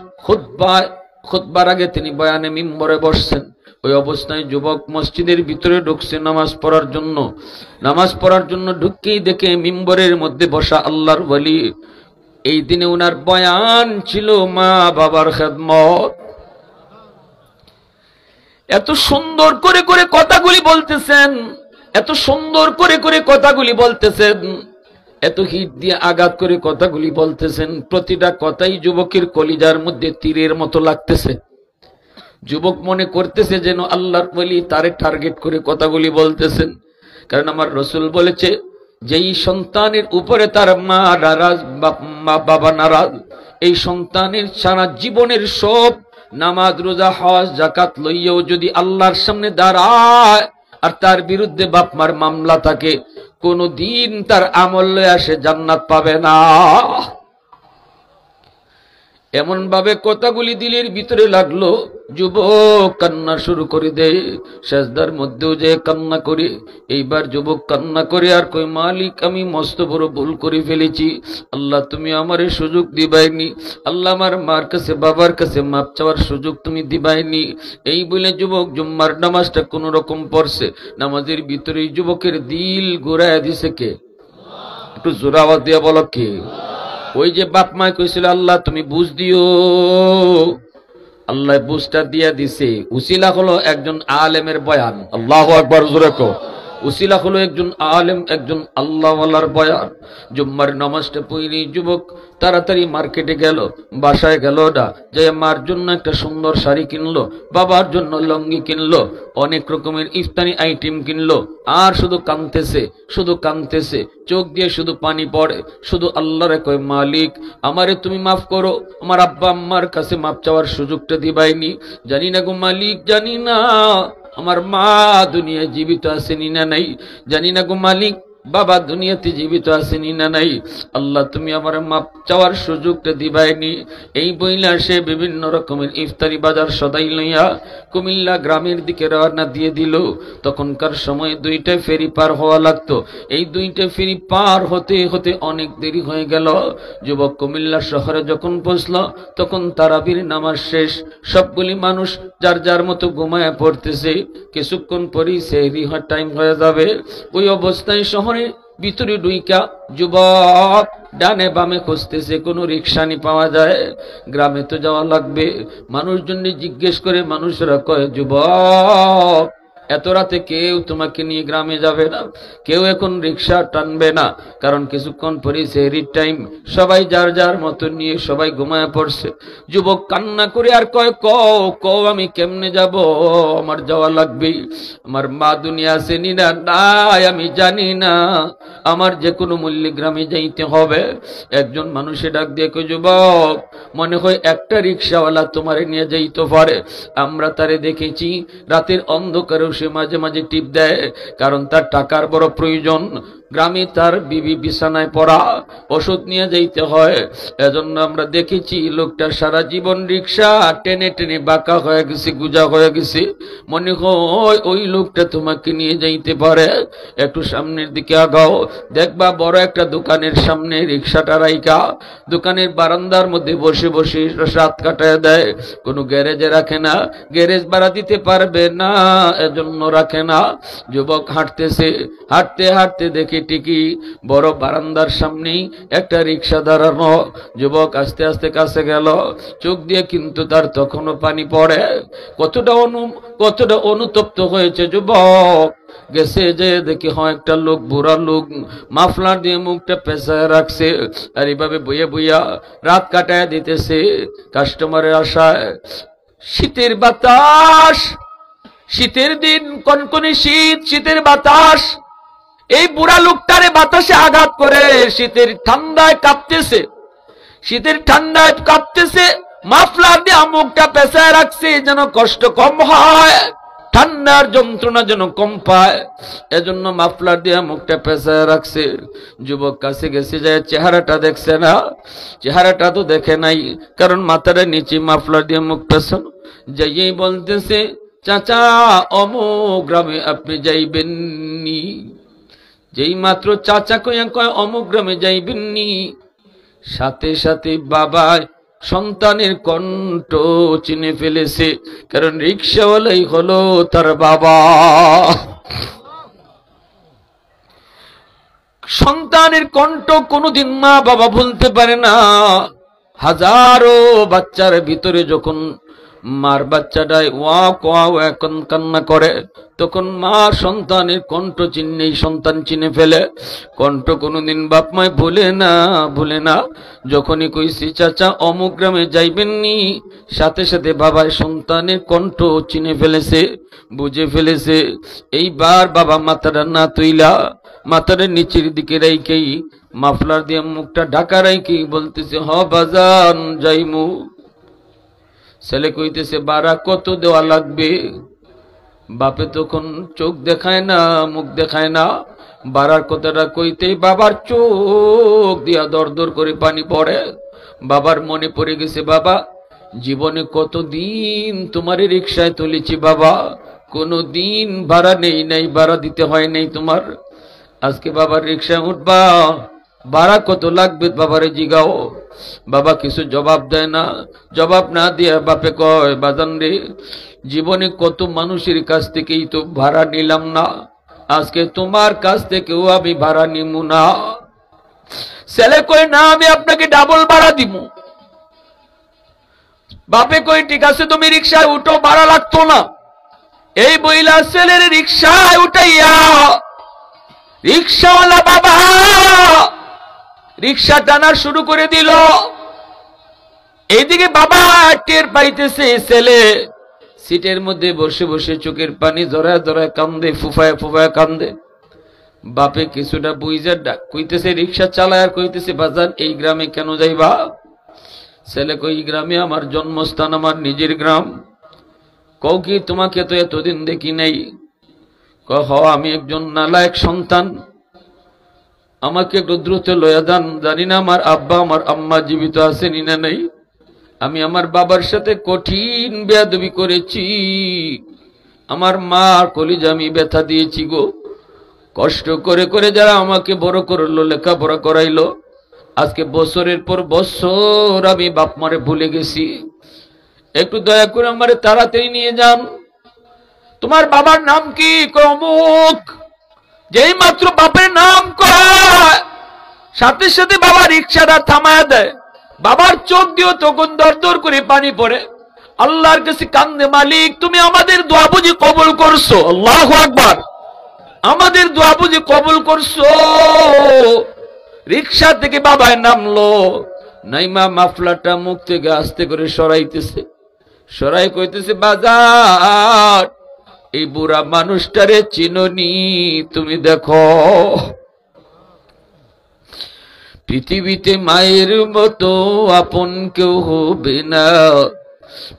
খুতবার আগে তিনি বয়ানে মিম্বরে বসছেন। ওই অবস্থায় যুবক মসজিদের ভিতরে ঢুকছে নামাজ পড়ার জন্য। নামাজ পড়ার জন্য ঢুকতেই দেখে মিম্বরের মধ্যে বসা আল্লাহর ওলি। এই দিনে ওনার বয়ান ছিল মা বাবার খেদমত। এত সুন্দর করে করে কথাগুলি বলতেছেন, এত সুন্দর করে করে কথাগুলি বলতেছেন, এত হিট দিয়ে আঘাত করে কথাগুলি বলতেছেন। প্রতিটা কথাই যুবকের কলিজার মধ্যে তীরের মতো লাগতেছে। যুবক মনে করতেছে যেন আল্লাহর ওলি তারে টার্গেট করে কথাগুলি বলতেছেন। কারণ আমার রাসূল বলেছে, যেই সন্তানের উপরে তার মা নারাজ, মা বাবা নারাজ, এই সন্তানের সারা জীবনের সব নামাজ রোজা হজ যাকাত লইয়াও যদি আল্লাহর সামনে দাঁড়ায় আর তার বিরুদ্ধে বাপ মার মামলা থাকে, কোনো দিন তার আমল লয়ে আসে জান্নাত পাবে না। এমন ভাবে কথাগুলি দিলের ভিতরে লাগলো। যুবক কান্না শুরু করে দেয়, সেজদার মধ্যেও যে কান্না করে। এইবার যুবক কান্না করে আর কই, মালিক আমি মস্ত বড় ভুল করে ফেলেছি, আল্লাহ তুমি আমারে সুযোগ দিবাইনি। আল্লাহ আমার মার কাছে বাবার কাছে মাপ চাওয়ার সুযোগ তুমি দিবাইনি। এই বলে যুবক জুম্মার নামাজটা কোন রকম পড়ছে। নামাজের ভিতরে যুবকের দিল ঘুরাইয়া দিছে কে? একটু জোরে আওয়াজ দিয়ে বলো কে? ওই যে বাপ মায় কইছিল আল্লাহ তুমি বুঝ দিও, আল্লাহ বুঝটা দিয়া দিছে। উসিলা হলো একজন আলেমের বয়ান। আল্লাহু আকবার, জোরে কও। উসিলা হলো একজন আলেম, একজন আল্লাহওয়ালার বয়ান। জুম্মার নামাজটা পড়ি যুবক তাড়াতাড়ি মার্কেটে গেল, বাসায় গেল না, যে মার জন্য একটা সুন্দর শাড়ি কিনলো, বাবার জন্য লঙ্গি কিনলো, অনেক রকমের ইফতারি আইটেম কিনলো। আর শুধু কাঁদতেছে, শুধু কাঁদতেছে, চোখ দিয়ে শুধু পানি পড়ে। শুধু আল্লাহরে কয়, মালিক আমারে তুমি মাফ করো, আমার আব্বা আম্মার কাছে মাফ চাওয়ার সুযোগটা দিবাইনি। জানি না গো মালিক, জানি না আমার মা দুনিয়ায় জীবিত আছেনি না নাই, জানি না গো মালিক বাবা দুনিয়াতে জীবিত আছেনি না নাই। আল্লাহ তুমি আমার মাপ চাওয়ার সুযোগটা দিবাইনি। এই বইলা সে বিভিন্ন রকমের ইফতারি বাজার সদাই লইয়া কুমিল্লা গ্রামের দিকে রওনা দিয়ে দিল। তখনকার সময় 2টা ফেরি পার হওয়া লাগতো। এই 2টা ফেরি পার হতে হতে অনেক দেরি হয়ে গেল। যুবক কুমিল্লা শহরে যখন পৌঁছল তখন তারাবির নামাজ শেষ। সবগুলি মানুষ যার যার মতো ঘুমায় পড়তেছে। কিছুক্ষণ পরেই সেহরি টাইম হয়ে যাবে। ওই অবস্থায় শহরে ভিতরে ঢুইকা যুবক ডানে বামে খুঁজতেছে, কোনো রিক্সানি পাওয়া যায়। গ্রামে তো যাওয়া লাগবে। মানুষজন জিজ্ঞেস করে, মানুষরা কয় যুবক এত রাতে কেউ তোমাকে নিয়ে গ্রামে যাবে না, কেউ এখন রিক্সা টানবে না, কারণ কিছুক্ষণ পরে সেহরির টাইম। সবাই যার যার মতো নিয়ে সবাই ঘুমায় পড়ছে। যুবক কান্না করে আর কয়, কও আমি কেমনে যাব, আমার যাওয়া লাগবে। আমার মা দুনিয়া আসেনি না, নাই আমি জানি না, আমার যে কোনো মূল্যে গ্রামে যাইতে হবে। একজন মানুষে ডাক দিয়ে কয়, যুবক মনে হয় একটা রিক্সাওয়ালা তোমারে নিয়ে যাইতে পারে। আমরা তারে দেখেছি রাতের অন্ধকারেও সে মাঝে মাঝে টিপ দেয়, কারণ তার টাকার বড় প্রয়োজন। গ্রামে তার বিবি বিছানায় পড়া, ওষুধ নিয়ে যাইতে হয়। এজন্য আমরা দেখেছি লোকটা সারা জীবন রিক্সা টেনে টেনে বাঁকা হয়ে গেছে, গুজা হয়ে গেছে। মনে হয় ওই লোকটা তোমাকে নিয়ে যাইতে পারে। একটু সামনের দিকে আগাও, দেখবা বড় একটা দোকানের সামনে রিক্সাটা রাইকা দোকানের বারান্দার মধ্যে বসে বসে রাত কাটায় দেয়। কোনো গ্যারেজে রাখে না, গ্যারেজ ভাড়া দিতে পারবে না এজন্য রাখে না। যুবক হাঁটতেছে, হাঁটতে হাঁটতে দেখে ঠিকই বড় বারান্দার সামনেই একটা রিক্সা দাঁড়ানো। যুবক আস্তে আস্তে কাছে গেল, চোখ দিয়ে কিন্তু তার তখনও পানি পড়ে। কতটা অনুতপ্ত হয়েছে যুবক। গেছে যে দেখি হয় একটা লোক, বুড়া লোক, মাফলার দিয়ে মুখটা পেঁচায় রাখছে, আর এইভাবে বইয়া বইয়া রাত কাটায় দিতেছে কাস্টমারের আশায়। শীতের বাতাস, শীতের দিন, কনকনে শীত, শীতের বাতাস এই বুড়া লোকটারে বাতাসে আঘাত করে শীতের ঠান্ডায় কাঁপতেছে, শীতের ঠান্ডায় কাঁপতেছে। মাফলার দিয়ে মুখটা পেঁচায় রাখছে যেন কষ্ট কম হয়, ঠান্ডার যন্ত্রণা যেন কম পায়, এজন্য মাফলার দিয়ে মুখটা পেঁচায় রাখছে। যুবক কাছে গেছে যায়, চেহারাটা দেখছে না, চেহারাটা তো দেখে নাই, কারণ মাথাটা নিচে মাফলার দিয়ে মুখ পেছানো। যাইয়েই বলতেছে, চাচা অমুক গ্রামে আপনি যাইবেননি। যেই মাত্র চাচা কয়া কয় অমুক গ্রামে যাইবেননি, সাথে সাথে বাবা সন্তানের কণ্ঠ চিনে ফেলেছে, কারণ রিক্সাওয়ালাই হলো তার বাবা। সন্তানের কণ্ঠ কোনোদিন মা বাবা ভুলতে পারে না। হাজারো বাচ্চার ভিতরে যখন মার বাচ্চাটায় ওয়া কোয়া এখন কান্না করে, তখন মা সন্তানের কণ্ঠ চিহ্নেই সন্তান চিনে ফেলে। কণ্ঠ কোনোদিন বাপ মায় ভুলে না, ভুলে না। যখনই কইছি চাচা অমুক গ্রামে যাইবেননি, সাথে সাথে বাবায় সন্তানের কণ্ঠ চিনে ফেলেছে, বুঝে ফেলেছে। এইবার বাবা মাথাটা না তুইলা মাথাটা নিচের দিকে রাইকেই মাফলার দিয়ে মুখটা ঢাকা রাইকেই বলতেছে, হ বাজান যাইমু। ছেলে কইতেছে, বাড়া কত দেওয়া লাগবে? বাপে তখন চোখ দেখায় না, মুখ দেখায় না। বাড়ার কথাটা কইতেই বাবার চোখ দিয়া দর দর করে পানি পড়ে। বাবার মনে পড়ে গেছে, বাবা জীবনে কতদিন তোমার রিক্সায় তুলেছি বাবা, কোনো দিন ভাড়া নেই নাই, ভাড়া দিতে হয় নাই তোমার। আজকে বাবার রিক্সায় উঠবা, ভাড়া কত লাগবে বাবারে জিগাও। বাবা কিছু জবাব দেয় না। জবাব না দিয়ে বাপে কয়, বাজান রে, জীবনে কত মানুষের কাছ থেকেই তো ভাড়া নিলাম না, আজকে তোমার কাছ থেকেও আমি ভাড়া নিব না। ছেলে কই, না আমি আপনাকে ডাবল ভাড়া দিব। বাপে কই, ঠিক আছে তুমি রিক্সায় উঠো, ভাড়া লাগতো না। এই বইলা ছেলের রিক্সায় উঠাইয়া রিক্সাওয়ালা বাবা রিক্সা টানা শুরু করে দিল। এইদিকে বাবা টের পাইতেছে ছেলে সিটের মধ্যে বসে বসে চোখের পানি জড়ায় জড়ায় কান্দে, ফুফায় ফুফায় কান্দে। বাপে কিছুটা বুঝে কইতেছে, রিক্সা চালায় আর কইতেছে, বাজান এই গ্রামে কেন যাইবা? ছেলে কই, গ্রামে আমার জন্মস্থান, আমার নিজের গ্রাম। কও কি, তোমাকে তো এতদিন দেখি নাই। হ, আমি একজন নালায়েক সন্তান, আমাকে একটু দ্রুত লয়া যান। জানি না আমার আব্বা আমার আম্মা জীবিত আছেন না নাই। আমি আমার বাবার সাথে কঠিন বেয়াদবি করেছি, আমার মা কলিজা আমি ব্যথা দিয়েছি গো। কষ্ট করে করে যারা আমাকে বড় করলো, লেখাপড়া করাইলো, আজকে বছরের পর বছর আমি বাপ মারে ভুলে গেছি। একটু দয়া করে আমারে তাড়াতাড়ি নিয়ে যান। তোমার বাবার নাম কি? অমুক। যেই মাত্র বাপের নাম কয়, সাথে সাথে বাবা রিক্সাটা থামায় দেয়। বাবার চোখ দিয়েও তখন দর দর করে পানি পড়ে। আল্লাহর কাছে কান্দে, মালিক তুমি আমাদের দোয়া বুঝি কবুল করছো। আল্লাহু আকবার। আমাদের দোয়া বুঝি কবুল করছো। রিক্সা থেকে বাবায় নামলো, নাইমা মাফলাটা মুখ থেকে আস্তে করে সরাইতেছে, সরাই কইতেছে, বাজার এই বুড়া মানুষটারে চিনোনি? তুমি দেখো পৃথিবীতে মায়ের মতো আপন কেউ হবে না,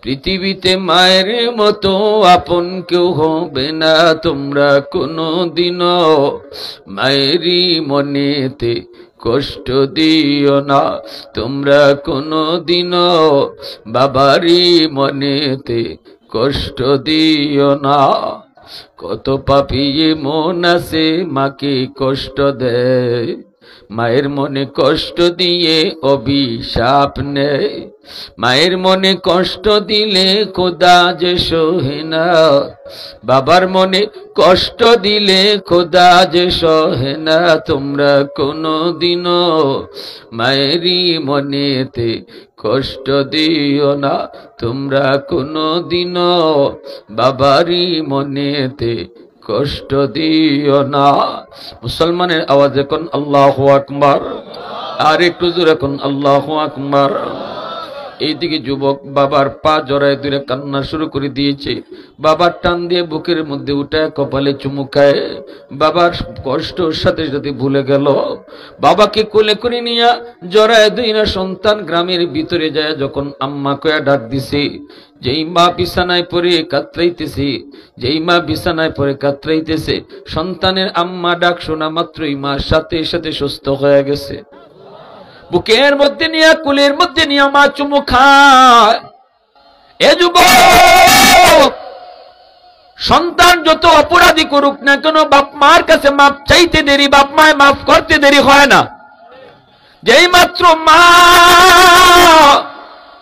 পৃথিবীতে মায়ের মতো আপন কেউ হবে না, তোমরা কোনদিনও মায়েরই মনেতে কষ্ট দিও না, তোমরা কোনদিনও বাবারই মনেতে কষ্ট দিও না। কত পাপী মন আছে মাকে কষ্ট দেয়, মায়ের মনে কষ্ট দিয়ে অভিশাপ নেয়। মায়ের মনে কষ্ট দিলে খোদা যে সহে না, বাবার মনে কষ্ট দিলে খোদা যে সহে না। তোমরা কোনদিনও মায়েরই মনেতে কষ্ট দিও না, তোমরা কোনদিনও বাবারই মনেতে কষ্ট দিও না। মুসলমানের আওয়াজে কোন আল্লাহু আকবার, আর একটু জোরে কোন আল্লাহু আকবার। এইদিকে যুবক বাবার পা জড়ায় ধরে কান্না শুরু করে দিয়েছে। বাবার টান দিয়ে বুকের মধ্যে উঠে কপালে চুমু খায়। বাবার কষ্টর সাথে সাথে ভুলে গেল। বাবাকে কোলে করে নিয়ে জড়ায় ধরে সন্তান গ্রামের ভিতরে যায় যখন আম্মা কয়া ডাক দিছে, যেই মা বিছানায় পড়ে কাতরাইতেছে, যেই মা বিছানায় পড়ে কাতরাইতেছে, সন্তানের আম্মা ডাক শোনা মাত্রই মা সাথে সাথে সুস্থ হয়ে গেছে। বুকের মধ্যে নিয়ে কুলের মধ্যে নিয়ে মা চুমু খায়। এ যুবক, সন্তান যত অপরাধী করুক না কেন, বাপ মার কাছে মাপ চাইতে দেরি, বাপ মায় মাফ করতে দেরি হয় না। যেই মাত্র মা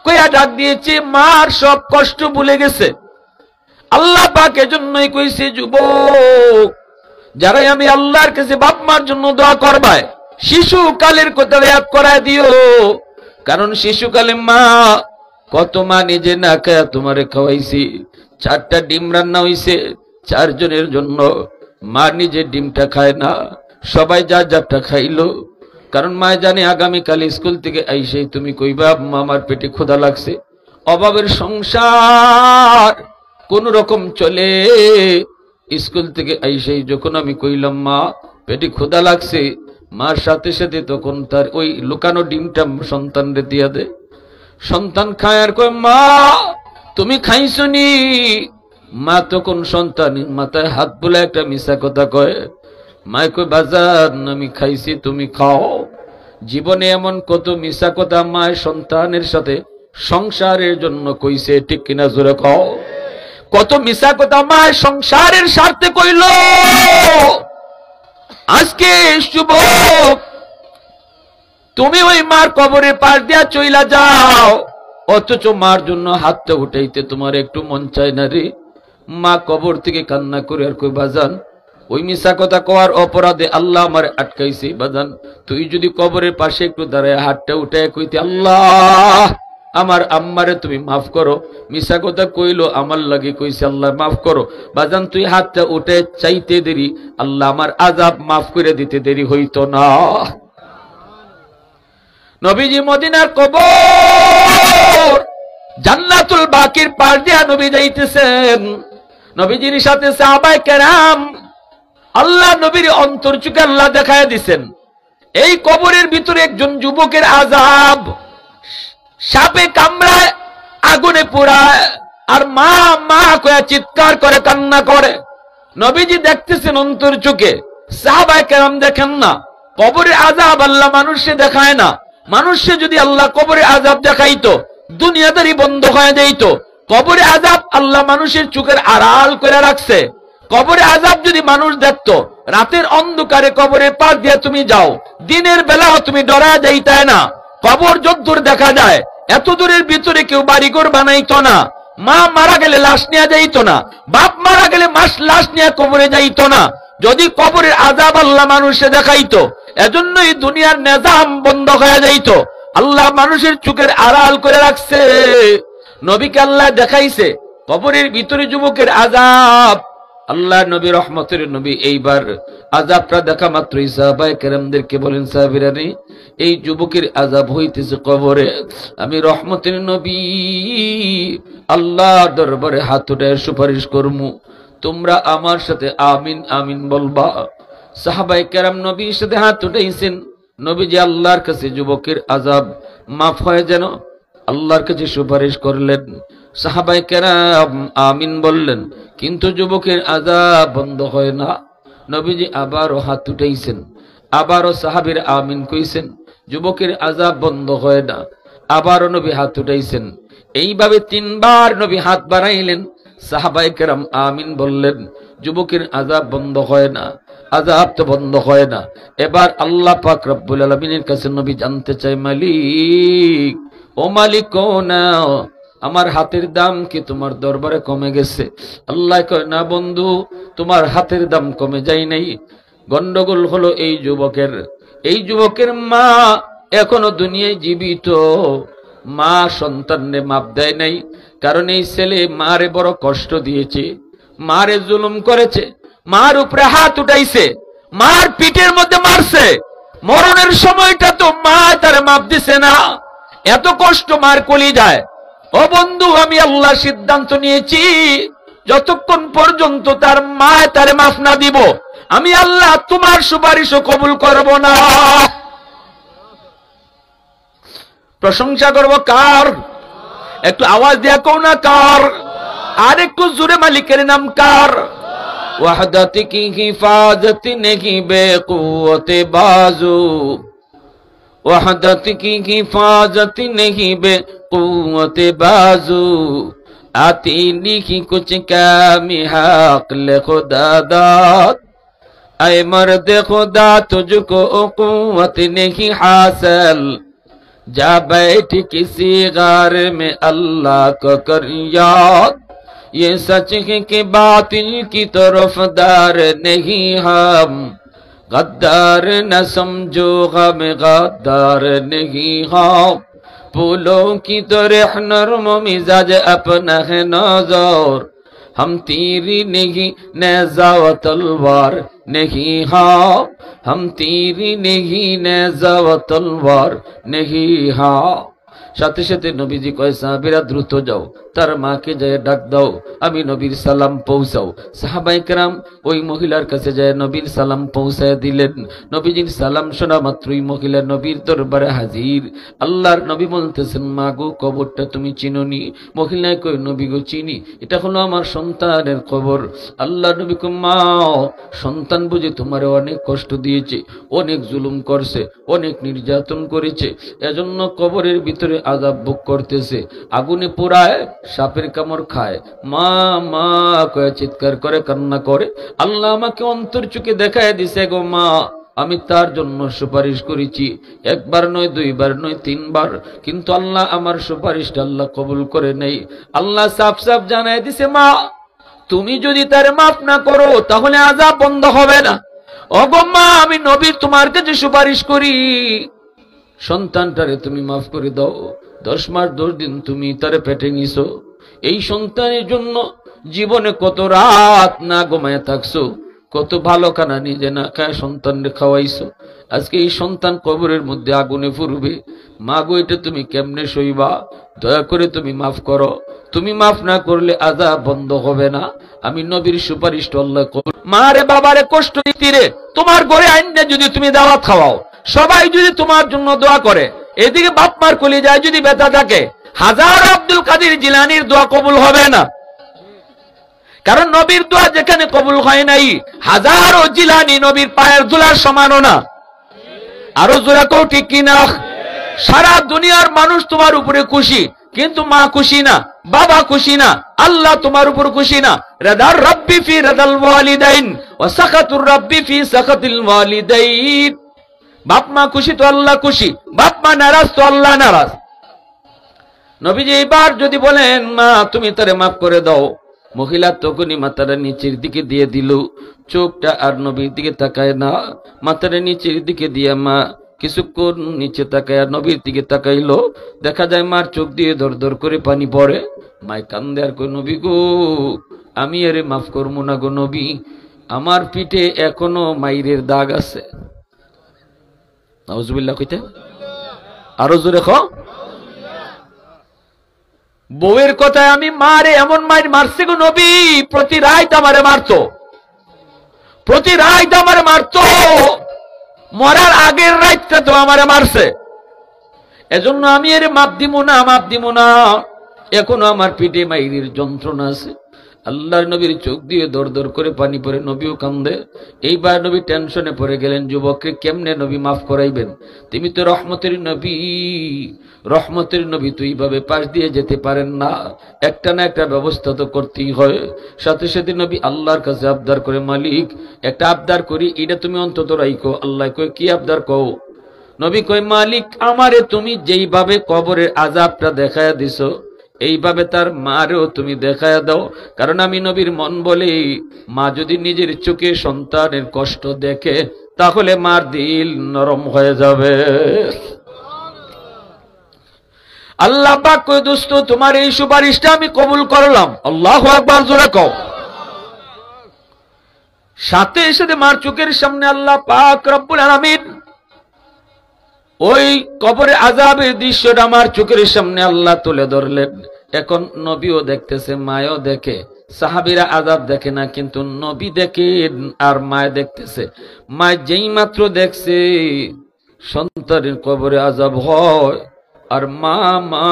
কইয়া ডাক দিয়েছে, মার সব কষ্ট ভুলে গেছে। আল্লাহ পাক এজন্যই কইছে, যুবক যারাই আমি আল্লাহর কাছে বাপ মার জন্য দোয়া করবায়, শিশুকালের কথা ইয়াদ করায় দিও। কারণ শিশুকালে মা, কত মা নিজে না খায়া তোমারে খাওয়াইছি। 4টা ডিম রান্না হইছে 4 জনের জন্য, মা নিজে ডিমটা খায় না, সবাই যার যারটা খাইলো। কারণ মা জানে আগামীকাল স্কুল থেকে আইসে তুমি কইবা আমার পেটে ক্ষুধা লাগছে। অভাবের সংসার কোন রকম চলে। স্কুল থেকে আইসে যখন আমি কইলাম মা পেটে ক্ষুধা লাগছে, মার সাথে সাথে তখন তার ওই লুকানো ডিমটা সন্তানরে দিয়া দেয়। সন্তান খায় আর কয় মা তুমি খাইছনি। মা তখন সন্তানের মাথায় হাত বুলায় একটা মিশা কথা কয়। মায় কয় বাজার আমি খাইছি, তুমি খাও। জীবনে এমন কত মিশা কথা মায় সন্তানের সাথে সংসারের জন্য কইছে, ঠিক কিনা জোরে খাও। কত মিশা কথা মায় সংসারের স্বার্থে কইল। আজকে যুবক তুমি ওই মার কবরের পাশ দিয়া চইলা যাও, অথচ মার জন্য হাতটা উঠাইতে তোমার একটু মন চায় না রে। মা কবর থেকে কান্না করে আর কই বাজান ওই মিশা কথা কওয়ার অপরাধে আল্লাহ আমার আটকাইছে। বাজান তুই যদি কবরের পাশে একটু দাঁড়ায় হাতটা উঠায় কইতে আল্লাহ আমার আম্মারে তুমি মাফ করো, মিশা কথা কইলো আমার লাগে কইছে আল্লাহ মাফ করো। বাজান তুই হাতটা উঠে চাইতে দেরি, আল্লাহ আমার আযাব মাফ করে দিতে দেরি হইতো না। নবীজি মদিনার কবর জান্নাতুল বাকির পাশ দিয়া নবী যাইতেছেন। নবীজির সাথে সাহাবায়ে কেরাম। আল্লাহ নবীর অন্তর চুকে আল্লাহ দেখায় দিছেন। এই কবরের ভিতরে একজন যুবকের আযাব, সাপে কামড়ায়, আগুনে পোড়ায়, আর মা মা কয়ে চিৎকার করে কান্না করে। নবীজি দেখতেছেন অন্তর চোখে, সাহাবায়ে কেরাম দেখেন না। কবরের আযাব আল্লাহ মানুষে দেখায় না। মানুষে যদি আল্লাহ কবরের আযাব দেখাইতো, দুনিয়াদারি বন্ধ হয়ে যাইত। কবরে আযাব আল্লাহ মানুষের চোখের আড়াল করে রাখছে। কবরে আযাব যদি মানুষ দেখতো, রাতের অন্ধকারে কবরের পাশ দিয়ে তুমি যাও, দিনের বেলাও তুমি ডরা যাইতে না। কবর যদ্দূর দেখা যায়, এত দূরের ভিতরে কেউ বাড়িঘর বানাইতো না। মা মারা গেলে লাশ নিয়ে যাইতো না, বাপ মারা গেলে লাশ নিয়ে কবরে যাইতো না। যদি কবরের আযাব আল্লাহ মানুষে দেখাইতো, এজন্যই দুনিয়ার নিজাম বন্ধ হয়ে যাইতো। আল্লাহ মানুষের চোখের আড়াল করে রাখছে। নবীকে আল্লাহ দেখাইছে কবরের ভিতরে যুবকের আযাব। আল্লাহ নবী রহমতের নবী এইবার আযাবটা দেখা মাত্রই সাহাবায়ে কেরামদেরকে বলেন, সাহাবীরা রে এই যুবকের আযাব হইতেছে কবরে। আমি রহমতের নবী আল্লাহর দরবারে হাত উঠায় সুপারিশ করমু, তোমরা আমার সাথে আমিন আমিন বলবা। সাহাবায়ে কেরাম নবীর সাথে হাত উঠাইছেন। নবীজি আল্লাহর কাছে যুবকের আযাব মাফ হয় যেন আল্লাহর কাছে সুপারিশ করলেন। সাহাবায়ে কেরাম আমিন বললেন, কিন্তু যুবকের আযাব বন্ধ হয় না। নবীজি আবারও হাত উঠাইছেন, আবারও সাহাবীর আমিন কইছেন, যুবকের আযাব বন্ধ হয় না। আবারও নবী হাত উঠাইছেন। এইভাবে 3 বার নবী হাত বাড়াইলেন। সাহাবায়ে কেরাম আমিন বললেন, যুবকের আযাব বন্ধ হয় না, আযাব তো বন্ধ হয় না। এবার আল্লাহ পাক রব্বুল আলামিনের কাছে নবী জানতে চায়, মালিক, ও মালিক কোনা, আমার হাতের দাম কি তোমার দরবারে কমে গেছে? আল্লাহ কয়, না বন্ধু, তোমার হাতের দাম কমে যায় নাই। গন্ডগোল হলো এই যুবকের মা এখনো দুনিয়ায় জীবিত। মা সন্তানরে মাপ দেয় নাই, কারণ এই ছেলে মারে বড় কষ্ট দিয়েছে, মারে জুলুম করেছে, মার উপরে হাত উঠাইছে, মার পিঠের মধ্যে মারছে। মরণের সময়টা তো মা তারে মাপ দিছে না, এত কষ্ট মার কলি যায়। ও বন্ধু, আমি আল্লাহ সিদ্ধান্ত নিয়েছি, যতক্ষণ পর্যন্ত তার মা তারে মাফ না দিব, আমি আল্লাহ তোমার সুপারিশও কবুল করব না। প্রশংসা করব কার? একটু আওয়াজ দিয়া কও না কার? আর একটু জোরে মালিকের নাম কার? ওয়াহদাত কি হিফাজত নেহি বেকুওতে বাজু, वहदत की हिफाजत नहीं बेकुवत बाजू, आती लिखी कुछ कामी हक़ खुदा दात, ऐ मर्द खुदा तुझको कुव्वत नहीं हासिल, जा बैठ किसी गार में अल्लाह को कर याद, ये सच है कि बातिल की तरफदार नहीं हम, गद्दार न समझो गम गद्दार नहीं हम, फूलों की तरह नरम मिजाज अपना है नजर, हम तीरी नहीं नेज़ा व तलवार नहीं हम, हम तीरी नहीं नेज़ा व तलवार नहीं हम। সাথে সাথে নবীজি কয়, সাহাবীরা দ্রুত যাও, তার মাকে যায় ডাক দাও, আমি নবীর সালাম পৌঁছাও। সাহাবায়ে কেরাম ওই মহিলার কাছে যায় নবীর সালাম পৌঁছায় দিলেন। নবীজির সালাম শোনা মাত্রই মহিলা নবীর দরবারে হাজির। আল্লাহর নবী বলতেছেন, মা গো, কবরটা তুমি চিনোনি? মহিলায় কই, নবী গো চিনি, এটা হলো আমার সন্তানের কবর। আল্লাহ নবী কই, মা, সন্তান বুঝি তোমারে অনেক কষ্ট দিয়েছে, অনেক জুলুম করছে, অনেক নির্যাতন করেছে, এজন্য কবরের ভিতরে আযাব ভোগ করতেছে, আগুনে পোড়ায়, সাপের কামড় খায়। মা মা কয়ে চিৎকার করে, কান্না করে। আল্লাহ আমাকে অন্তর চোখে দেখায় দিছে গো মা, আমি তার জন্য সুপারিশ করেছি, একবার নয়, 2 বার নয়, 3 বার, কিন্তু আল্লাহ আমার সুপারিশটা আল্লাহ কবুল করে নেই। আল্লাহ সাফ সাফ জানায় দিছে, মা, তুমি যদি তার মাফ না করো তাহলে আযাব বন্ধ হবে না। ওগো মা, আমি নবী তোমার কাছে সুপারিশ করি, সন্তানটারে তুমি মাফ করে দাও। 10 মাস 10 দিন তুমি তারে পেটে নিছো, এই সন্তানের জন্য জীবনে কত রাত না ঘুমায় থাকছো, কত ভালো খানা নিজে না খায় সন্তানরে খাওয়াইছো, আজকে এই সন্তান কবরের মধ্যে আগুনে পুড়বে। মা গো, এটা তুমি কেমনে সইবা? দয়া করে তুমি মাফ করো, তুমি মাফ না করলে আযাব বন্ধ হবে না। আমি নবীর সুপারিশ আল্লাহ কবুল। মা রে, বাবারে কষ্ট দিতি রে, তোমার ঘরে আইনে যদি তুমি দাওয়াত খাওয়াও, সবাই যদি তোমার জন্য দোয়া করে, এদিকে বাপ মার কলিজায় যদি ব্যথা থাকে, হাজার আব্দুল কাদের জিলানীর দোয়া কবুল হবে না। কারণ নবীর দোয়া যেখানে কবুল হয় নাই, হাজারো জিলানী নবীর পায়ের ধুলার সমানও না। আরো জোরে কও ঠিক কিনা? সারা দুনিয়ার মানুষ তোমার উপরে খুশি, কিন্তু মা খুশি না, বাবা খুশি না, আল্লাহ তোমার উপর খুশি না। রাদার রাব্বি ফি রাদাল ওয়ালিদাইন ওয়া সাখাতুর রাব্বি ফি সাখাতিল ওয়ালিদাইন। বাপ মা খুশি তো আল্লাহ খুশি, বাপ মা নারাজ তো আল্লাহ নারাজ। নবীজি এবার যদি বলেন, মা তুমি তারে মাফ করে দাও, মহিলা তখনই মাথাটা নিচের দিকে দিয়ে দিল, চোখটা আর নবীর দিকে তাকায় না, মাথাটা নিচের দিকে দিয়ে মা কিছুক্ষণ নিচে তাকায় আর নবীর দিকে তাকাইলো। দেখা যায় মার চোখ দিয়ে দর দর করে পানি পড়ে। মায় কান্দে আর কই, নবী গো, আমি আরে মাফ করবো না গো নবী, আমার পিঠে এখনো মাইরের দাগ আছে। নাউজুবিল্লাহ কইতে আরো জোরে খ। বউয়ের কথায় আমি মারে এমন মাইর মারছি গো নবী, প্রতি রাত আমারে মারতো, প্রতি রাত আমারে মারতো, মরার আগের রাতটা তো আমারে মারছে। এজন্য আমি এর মাপ দিব না, মাপ দিব না। এখনো আমার পিঠে মাইরির যন্ত্রণা আছে। আল্লাহর নবীর চোখ দিয়ে দর দর করে পানি পড়ে, নবীও কান্দে। এইবার নবী টেনশনে পড়ে গেলেন, যুবককে কেমনে নবী মাফ করাইবেন? তুমি তো রহমতের নবী, রহমতের নবী তো এইভাবে পাশ দিয়ে যেতে পারেন না, একটা না একটা ব্যবস্থা তো করতেই হয়। সাথে সাথে নবী আল্লাহর কাছে আবদার করে, মালিক একটা আবদার করি, এটা তুমি অন্তত রাইখো। আল্লাহ কই, কি আবদার কও? নবী কই, মালিক আমারে তুমি যেইভাবে কবরের আযাবটা দেখায়া দিছো, এইভাবে তার মারেও তুমি দেখায়া দাও। কারণ আমি নবীর মন বলি, মা যদি নিজের চোখে সন্তানের কষ্ট দেখে তাহলে মার দিল নরম হয়ে যাবে। আল্লাহ পাক কই, দোস্ত তোমার এই সুপারিশটা আমি কবুল করলাম। আল্লাহু আকবার, জোরে কও। সাথে সাথে মার চোখের সামনে আল্লাহ পাক রব্বুল আলামিন ওই কবরে আযাবের দৃশ্যটা আমার চোখের সামনে আল্লাহ তুলে ধরলেন। এখন নবীও দেখতেছে, মায়ও দেখে। সাহাবীরা আযাব দেখে না, কিন্তু নবী দেখেন আর মায় দেখতেছে। মা যেই মাত্র দেখছে সন্তানের কবরে আযাব হয়, আর মা মা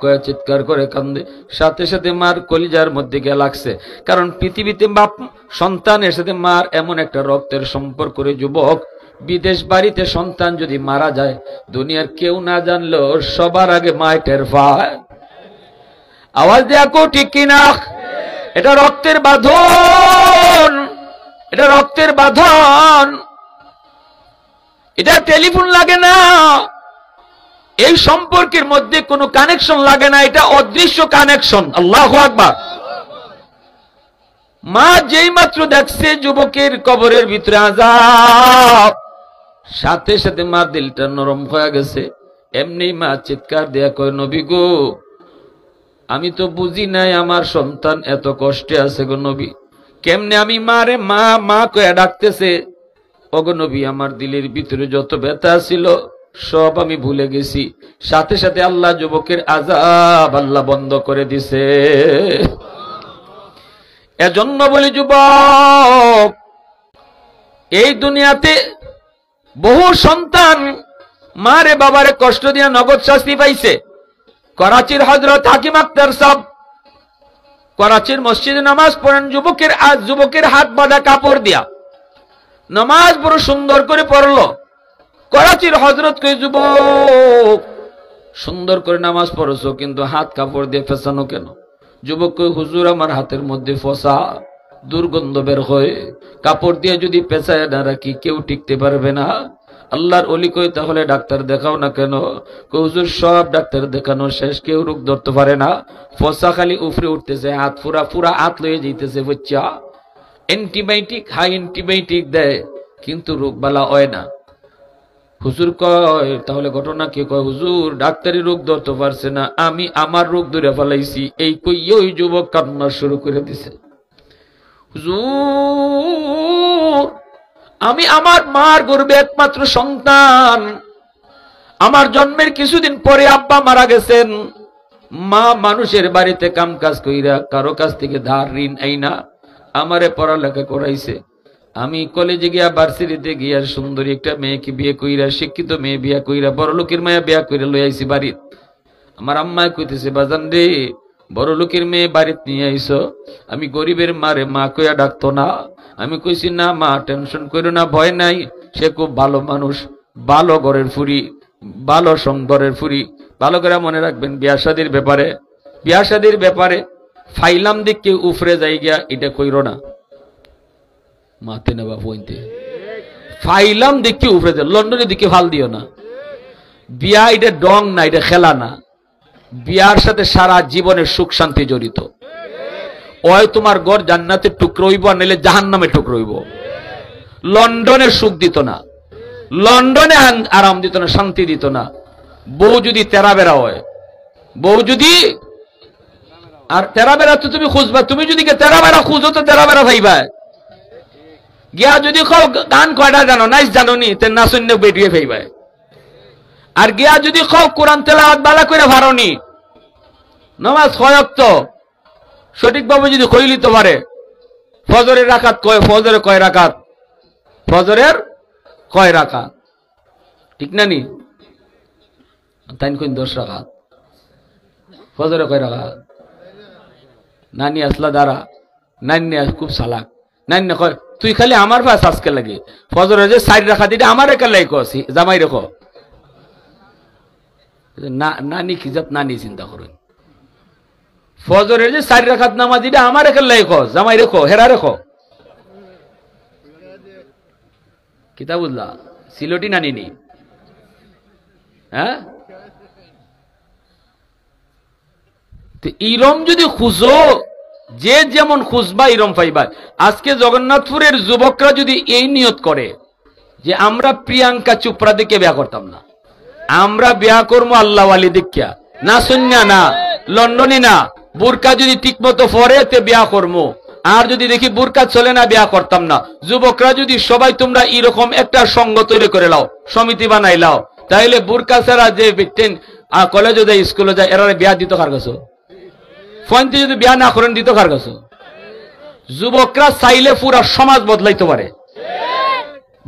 কয়ে চিৎকার করে কান্দে। সাথে সাথে মার কলিজার মধ্যে গিয়ে লাগছে। কারণ পৃথিবীতে বাপ সন্তানের সাথে মার এমন একটা রক্তের সম্পর্ক রে যুবক, বিদেশ বাড়িতে সন্তান যদি মারা যায়, দুনিয়ার কেউ না জানলেও সবার আগে মায় টের পায়। আওয়াজ দেয়া কো ঠিক কিনা? এটা রক্তের বাঁধন, এটা রক্তের বাঁধন, এটা টেলিফোন লাগে না, এই সম্পর্কের মধ্যে কোনো কানেকশন লাগে না, এটা অদৃশ্য কানেকশন। আল্লাহু আকবার। মা যেই মাত্র দেখছে যুবকের কবরের ভিতরে আযাব, সাথে সাথে মা দিলটা নরম হয়ে গেছে। এমনি মা চিৎকার দেয়া কয়, নবী গো, আমি তো বুঝি নাই আমার সন্তান এত কষ্টে আছে গো নবী। কেমনে আমি মারে মা মা কয়ে ডাকতেছে। ওগো নবী, আমার দিলের ভিতরে যত ব্যথা ছিল সব আমি ভুলে গেছি। সাথে সাথে আল্লাহ যুবকের আযাব আল্লাহ বন্ধ করে দিছে। এজন্য বলি যুবক, এই দুনিয়াতে বহু সন্তান মারে বাবারে কষ্ট দিয়া নগদ শাস্তি পাইছে। করাচির হযরত হাকিম আক্তার সাহেব করাচির মসজিদে নামাজ পড়েন, যুবকের হাত বাঁধা কাপড় দিয়া নামাজ বড় সুন্দর করে পড়লো। করাচির হযরত কই, যুবক সুন্দর করে নামাজ পড়ছো কিন্তু হাত কাপড় দিয়ে ফেসানো কেন? যুবক কই, হুজুর আমার হাতের মধ্যে ফসা, দুর্গন্ধ বের হয়, কাপড় দিয়ে যদি পেঁচায় না রাখি কেউ টিকতে পারবে না। আল্লাহর ওলি কই, তাহলে ডাক্তার দেখাও না কেন? কই, হুজুর সব ডাক্তার দেখানো শেষ, কেউ রোগ ধরতে পারে না, ফসা খালি উফরে উঠতেছে, হাত পুরা হাত লয়ে যাইতেছে, বুঝছা? অ্যান্টিবায়োটিক হাই অ্যান্টিবায়োটিক দেয় কিন্তু রোগ বালা হয় না। হুজুর কয়, তাহলে ঘটনা কি? কয়, হুজুর ডাক্তারি রোগ ধরতে পারছে না, আমি আমার রোগ ধরে ফেলাইছি। এই কইয়ে ওই যুবক কান্না শুরু করে দিছে। হুজুর, আমি আমার মার গর্ভে একমাত্র সন্তান, আমার জন্মের কিছুদিন পরে আব্বা মারা গেছেন। মা মানুষের বাড়িতে কাম কাজ কইরা কারো কাছ থেকে ধার ঋণ আইনা আমারে পড়ালেখা করাইছে। আমি কলেজে গিয়া ভার্সিটিতে গিয়া সুন্দরী একটা মেয়েকে বিয়ে কইরা, শিক্ষিত মেয়ে বিয়া কইরা, বড় লোকের মায়া বিয়া কইরা লই আইছি বাড়িত। আমার আম্মায় কইতেছে, বাজান রে, বড় লোকের মেয়ে বাড়িত নিয়ে আইছো, আমি গরিবের মারে মা কইয়া ডাকতো না। আমি কইছি, না মা টেনশন করো না, ভয় নাই, সে খুব ভালো মানুষ, ভালো ঘরের ফুরি, ভালো সংঘরের ফুরি। ভালো করে মনে রাখবেন, বিয়া শাদীর ব্যাপারে ফাইলাম দিক কেউ উফরে যাই গিয়া এটা কইরো না, মাতে নেবা পইতে ফাইলাম দিকে উফরে যায়, লন্ডনের দিকে ফাল দিও না। বিয়া এটা ডং না, এটা খেলা না। বিয়ার সাথে সারা জীবনের সুখ শান্তি জড়িত। ওই তোমার ঘর জান্নাতের টুকরো হইব, আর নাইলে জাহান্নামের টুকরো হইব। লন্ডনের সুখ দিত না, লন্ডনে আরাম দিত না, শান্তি দিত না। বউ যদি তেরা বেড়া হয়, বউ যদি আর তেরা বেড়া তো তুমি খুঁজবা, তুমি যদি তেরা বেড়া খুঁজো তো তেরা বেড়া ভাইবা। গিয়া যদি খাও গান কয়টা জানো, নাইস জানো নি, তে নাচন্য বেরিয়ে ভাইবা। আর গিয়া যদি খাও কোরআন তেলাওয়াত বালা করে ভারনি, নামাজ কয়ক্ত সঠিকভাবে যদি কইলিতে পারে, ফজরের রাকাত কয়, ফজরের কয় রাকাত, ফজরের কয় রাকাত, ঠিক না নি? তাই কই 10 রাকাত। ফজরে কয় রাকাত? নানি আসলা দাঁড়া, নানি খুব চালাক, নানি কয় তুই খালি আমার পাশ আজকে লাগে ফজরে যে 4 রাকাত এটা আমার একা লাই কছি জামাই রেখো। নানি কি জাত নানি চিন্তা করুন, ফজরের যে 4 রাকাত নামাজ এটা আমার একা লাই কস জামাই রেখো হেরা রেখো। কিতা বুঝলা? সিলটি নানি নি? হ্যাঁ, ইরম যদি খুঁজো যে যেমন খুঁজবা ইরম পাইবা। আজকে জগন্নাথপুরের যুবকরা যদি এই নিয়ত করে যে আমরা প্রিয়াঙ্কা চোপড়া দিকে বিয়া করতাম না, আমরা বিয়া করবো আল্লাহ ওয়ালি দিকিয়া, না সন্ন্যা না লন্ডনী না, বুরকা যদি ঠিক মতো পরে তে বিয়া করবো, আর যদি দেখি বুরকা চলে না বিয়া করতাম না। যুবকরা যদি সবাই তোমরা এরকম একটা সঙ্গ তৈরি করে লাও, সমিতি বানাই লাও, তাইলে বুরকা ছাড়া যে কলেজে যায় স্কুলে যায় এরা বিয়া দিত কার কাছে? ফোনতে যদি বিয়া না করেন দিত কার কাছে? যুবকরা চাইলে পুরা সমাজ বদলাইতে পারে।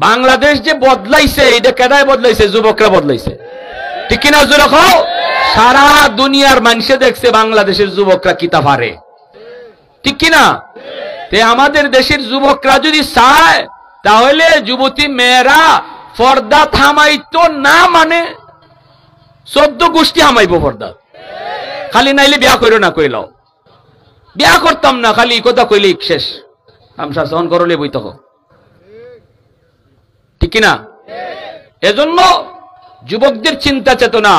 বাংলাদেশ যে বদলাইছে এটা কেডায় বদলাইছে? যুবকরা বদলাইছে, ঠিক কিনা? জোরে খাও। সারা দুনিয়ার মানুষে দেখছে বাংলাদেশের যুবকরা কিতা পারে, ঠিক কিনা? তে আমাদের দেশের যুবকরা যদি চায় তাহলে যুবতী মেয়েরা পর্দা থামাইতো না, মানে 14 গোষ্ঠী হামাইব পর্দা। খালি নাইলে বিয়া করো না কইলাও, বিয়া করতাম না খালি কথা কইলে শেষ, আমসা সহন করলে বই তখন, ঠিক কিনা? এজন্য যুবকদের চিন্তা চেতনা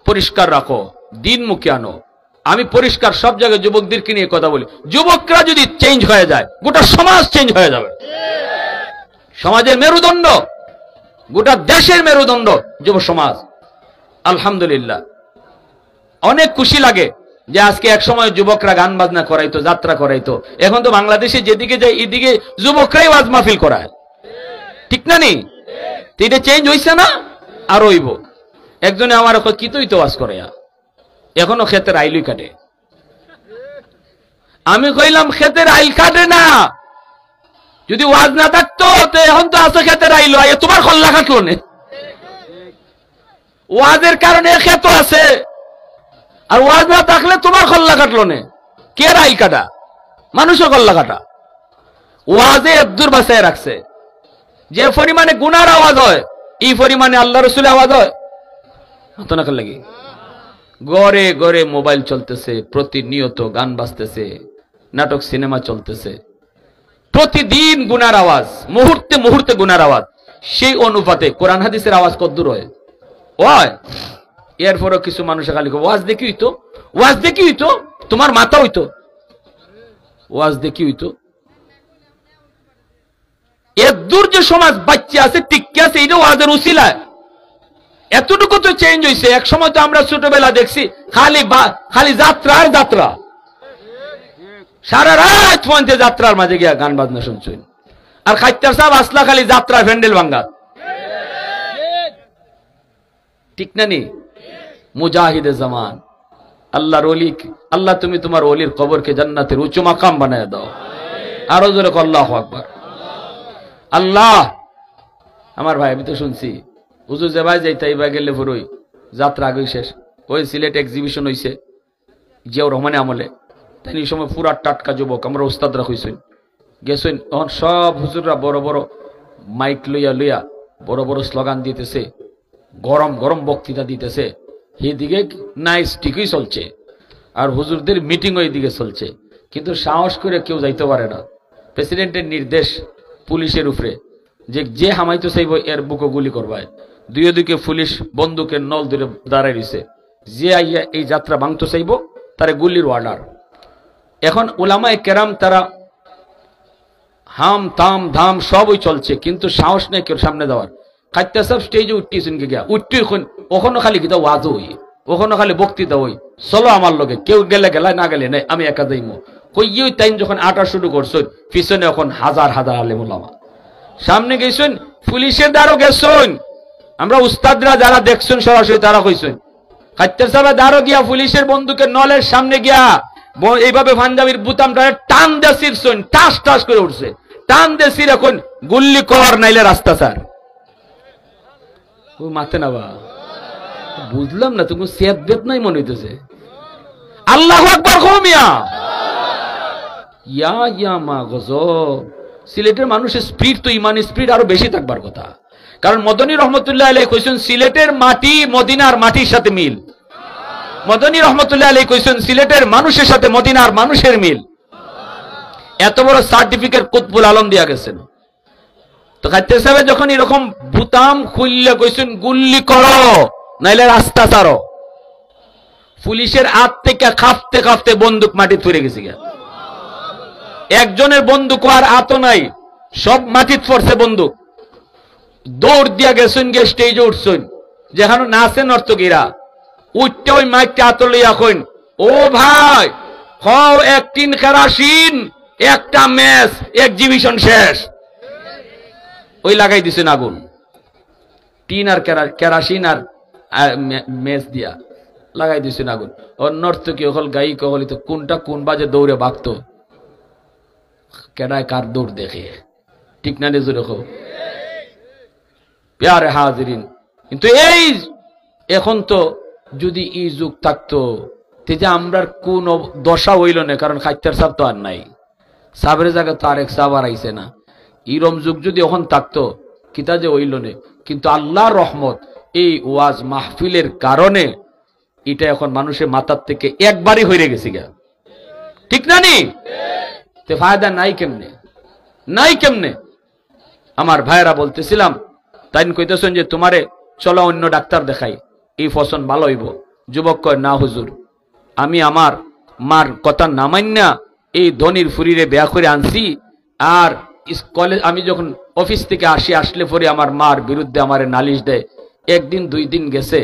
পরিষ্কার রাখো, দিন মুখে আনো। আমি পরিষ্কার সব জায়গায় যুবকদেরকে নিয়ে কথা বলি। যুবকরা যদি চেঞ্জ হয়ে যায় গোটা সমাজ চেঞ্জ হয়ে যাবে। সমাজের মেরুদণ্ড, গোটা দেশের মেরুদণ্ড যুব সমাজ। আলহামদুলিল্লাহ, অনেক খুশি লাগে যে আজকে এক সময় যুবকরা গান বাজনা করাইতো, যাত্রা করাইতো। এখন তো বাংলাদেশে যেদিকে যায় এদিকে যুবকরাই ওয়াজ মাহফিল করায়, ঠিক না? নি এটা চেঞ্জ হইছে না? আর হইব। একজনে আমার কি তুই তো ওয়াজ করে, এখনো ক্ষেতের আইলই কাটে। আমি কইলাম ক্ষেতের আইল কাটে না, যদি ওয়াজ না থাকতো তো এখন তো আছে ক্ষেতের আইল, তোমার খল্লা কাটলো না। ওয়াজের কারণে ক্ষেত আছে, আর ওয়াজ না থাকলে তোমার খল্লা কাটলো না। কে আইল কাটা? মানুষের খল্লা কাটা। ওয়াজে এদ্দুর বাসায় রাখছে, যে পরিমাণে গুনার আওয়াজ হয় এই পরিমাণে আল্লাহ রসুলের আওয়াজ হয় তো না? লাগে গড়ে গড়ে মোবাইল চলতেছে, প্রতিনিয়ত গান বাজতেছে, নাটক সিনেমা চলতেছে, প্রতিদিন গুনার আওয়াজ, মুহূর্তে মুহূর্তে গুনার আওয়াজ। সেই অনুপাতে কোরআন হাদিসের আওয়াজ কদ্দূর হয়? এরপরও কিছু মানুষ খালি ওয়াজ দেখি হইতো, ওয়াজ দেখি হইতো, তোমার মাথা হইতো, ওয়াজ দেখি হইতো। এর দূর যে সমাজ বাচ্চা আছে টিকে আছে এটা ওয়াজের উসিলায়। এতটুকু তো চেঞ্জ হয়েছে। এক সময় তো আমরা ছোটবেলা দেখছি খালি খালি যাত্রা আর যাত্রা, সারা রাত পর্যন্ত যাত্রার মাঝে গিয়া গান বাজনা শুনছেন, আর খাইতার সাহেব আসলা খালি যাত্রা ফ্যান্ডেল ভাঙ্গা, ঠিক না? নি মুজাহিদে জামান আল্লাহর ওলি, আল্লাহ তুমি তোমার ওলির কবরকে জান্নাতের উচ্চ মাকাম বানায় দাও। আরো জোরে আল্লাহু আকবার। আল্লাহ, আমার ভাই আমি তো শুনছি হুজুর যে ভাই যাই তাই বা গেলে পুরোই যাত্রা আগে শেষ। ওই সিলেট এক্সিবিশন হয়েছে জিয়াউর রহমানের আমলে, তাই এই সময় পুরা টাটকা যুবক আমরা উস্তাদরা হইছেন, গেছেন। তখন সব হুজুররা বড় বড় মাইক লইয়া লইয়া বড় বড় স্লোগান দিতেছে, গরম গরম বক্তৃতা দিতেছে। এইদিকে নাইস ঠিকই চলছে, আর হুজুরদের মিটিং ওই দিকে চলছে, কিন্তু সাহস করে কেউ যাইতে পারে না। প্রেসিডেন্টের নির্দেশ পুলিশের উপরে যে যে হামাইতে চাইব এর বুকে গুলি করবায়। দুই দিকে পুলিশ বন্দুকের নল ধরে দাঁড়াই রয়েছে, যে আইয়া এই যাত্রা ভাঙতে চাইব তারে গুলির অর্ডার। এখন উলামায়ে কেরাম তারা হাম তাম ধাম সবই চলছে, কিন্তু সাহস নেই কেউ সামনে যাওয়ার। খাইতে সব স্টেজে উঠতেছেন গিয়া উঠতে ওখানে খালি গীতা ওয়াজও হই, ওখানে খালি বক্তৃতা হই, চলো আমার লগে, কেউ গেলে গেলায় না গেলে নাই, আমি একা যাইমো। কই টাইম যখন আটা শুরু করছেন পিছনে এখন হাজার হাজার আলেম ওলামা, সামনে গেছেন পুলিশের দ্বারও গেছেন। আমরা উস্তাদরা যারা দেখছেন সরাসরি তারা কইছেন খাইতে সাহেব দ্বারও গিয়া পুলিশের বন্দুকের নলের সামনে গিয়া এইভাবে পাঞ্জাবির বুতামটা টান দিয়ে ছিঁড়ছেন, টাস টাস করে উঠছে, টান দিয়ে ছিঁড়ে এখন গুল্লি কর নাইলে রাস্তা স্যার। ও মাতে না বা বুঝলাম না, তুমি সেদ বেদ নাই মনে হইতেছে। আল্লাহু আকবার কওমিয়া ইয়া ইয়া মা গজব। সিলেটের মানুষের স্পিরিট তো ইমানের স্পিরিট আরো বেশি থাকবার কথা, কারণ মদনী রহমতুল্লাহ আলাইহি কইছেন সিলেটের মাটি মদিনার মাটির সাথে মিল। মদনী রহমতুল্লাহ আলাইহি কইছেন সিলেটের মানুষের সাথে মদিনার মানুষের মিল। এত বড় সার্টিফিকেট কুতবুল আলম দিয়া গেছেন। তো খাইতে সাহেব যখন এরকম বুতাম খুললে কইছেন গুল্লি করো নাইলে রাস্তা ছাড়ো, পুলিশের হাত থেকে কাঁপতে কাঁপতে বন্দুক মাটি পড়ে গেছে গিয়া। একজনের বন্দুক আর আত নাই, সব মাটিত পড়ছে বন্দুক। দৌড় দিয়া গেছেন গিয়ে স্টেজে উঠছেন, যেখানে নাচেন নর্তকীরা, উঠতে ওই মাইকটা হাতে লইয়া কইন, ও ভাই হও এক টিন কেরাসিন একটা ম্যাচ এক্সিবিশন শেষ। ওই লাগাই দিছেন আগুন, টিন আর কেরাসিন আর ম্যাচ দিয়া লাগাই দিছেন আগুন। ও নর্তকী হল গায়িক হল, তো কোনটা কোন বাজে দৌড়ে ভাগতো, কেডায় কার দৌড় দেখে, ঠিক না নিজে রেখো প্যারে হাজিরিন। কিন্তু এই এখন তো যদি এই যুগ থাকতো তে যে আমরা কোন দশা হইল না, কারণ খাইতার সাপ তো আর নাই, সাবের জায়গা তো আরেক সাব আর আইছে না। ইরম যুগ যদি এখন থাকতো কিতা যে হইল না। কিন্তু আল্লাহর রহমত এই ওয়াজ মাহফিলের কারণে এটা এখন মানুষের মাথার থেকে একবারই হয়ে গেছে গা, ঠিক না নি? তে ফায়দা নাই কেমনে, নাই কেমনে? আমার ভাইরা বলতেছিলাম, তাই কইতেছেন যে তোমারে চলো অন্য ডাক্তার দেখাই, এই ফসন ভালো হইব। যুবক কয় না হুজুর, আমি আমার মার কথা না মান্না এই ধনির ফুরিরে বেয়া করে আনছি, আর কলেজ আমি যখন অফিস থেকে আসলে পরে আমার মার বিরুদ্ধে আমারে নালিশ দেয়। একদিন দুই দিন গেছে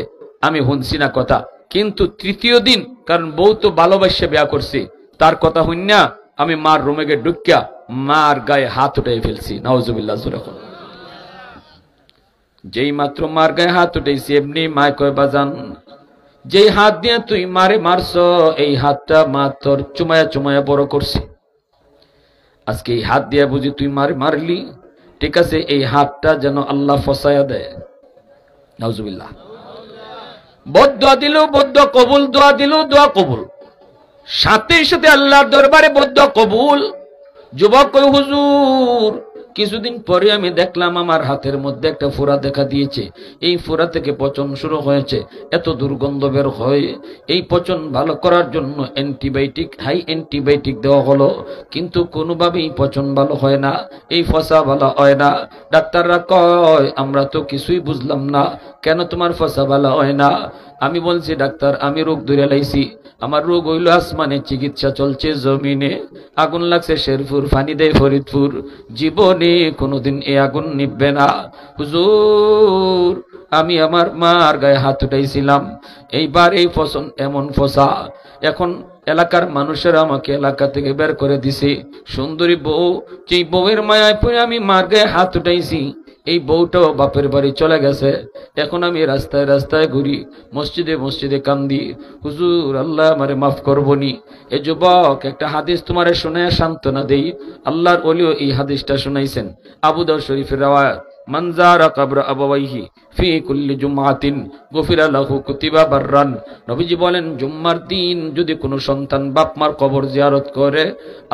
আমি শুনছি না কথা, কিন্তু তৃতীয় দিন, কারণ বউ তো ভালোবাসে বেয়া করছি, তার কথা শুননা আমি মার রুমে গিয়ে ঢুকিয়া মার গায়ে হাত উঠাই ফেলছি। নাউজুবিল্লাহ। যেই মাত্র মার গায়ে হাত উঠেছি এমনি মায় কয় বাজান, যেই হাত দিয়ে তুই মারে মারছ এই হাতটা মা তোর চুমায়া চুমায়া বড় করছে। আজকে এই হাত দিয়ে বুঝি তুই মারে মারলি, ঠিক আছে এই হাতটা যেন আল্লাহ ফসায়া দেয়। নাউজুবিল্লাহ। বদ দিল বদ কবুল, দোয়া দিল দোয়া কবুল, সাথে সাথে আল্লাহর দরবারে বদ কবুল। যুবক কই হুজুর কিছুদিন পরে আমি দেখলাম আমার হাতের মধ্যে একটা ফোড়া দেখা দিয়েছে, এই ফোড়া থেকে পচন শুরু হয়েছে, এত দুর্গন্ধ বের হয়। এই পচন ভালো করার জন্য অ্যান্টিবায়োটিক, হাই অ্যান্টিবায়োটিক দেওয়া হলো, কিন্তু কোনোভাবেই পচন ভালো হয় না, এই ফসা ভালো হয় না। ডাক্তাররা কয় আমরা তো কিছুই বুঝলাম না, কেন তোমার ফসা ভালো হয় না? আমি বলছি ডাক্তার আমি রোগ ধরে লাইছি, আমার রোগ হইল আসমানে, চিকিৎসা চলছে জমিনে, আগুন লাগছে শেরপুর, ফানি দেয় ফরিদপুর, জীবনে কোনোদিন এই আগুন নিববে না। হুজুর আমি আমার মার গায়ে হাত উঠাইছিলাম, এইবার এই ফসন এমন ফসা, এখন এলাকার মানুষেরা আমাকে এলাকা থেকে বের করে দিছে। সুন্দরী বউ, যেই বউয়ের মায়ায় পড়ে আমি মার গায়ে হাত উঠাইছি, এই বউটাও বাপের বাড়ি চলে গেছে। এখন আমি রাস্তায় রাস্তায় ঘুরি, মসজিদে মসজিদে কান্দি, হুজুর আল্লাহ আমারে মাফ করবনি। এ যুবক একটা হাদিস তোমারে শোনায় সান্ত্বনা দেই, আল্লাহর ওলিও এই হাদিসটা শোনাইছেন, আবু দাউদ শরীফের রাওয়ায়াত, মান যারা কবর আবাওয়াইহি ফি কুল্লি জুমআতিন গুফিরা লাহু কুতিবা বাররান। নবীজি বলেন জুম্মার দিন যদি কোনো সন্তান বাপ মার কবর জিয়ারত করে,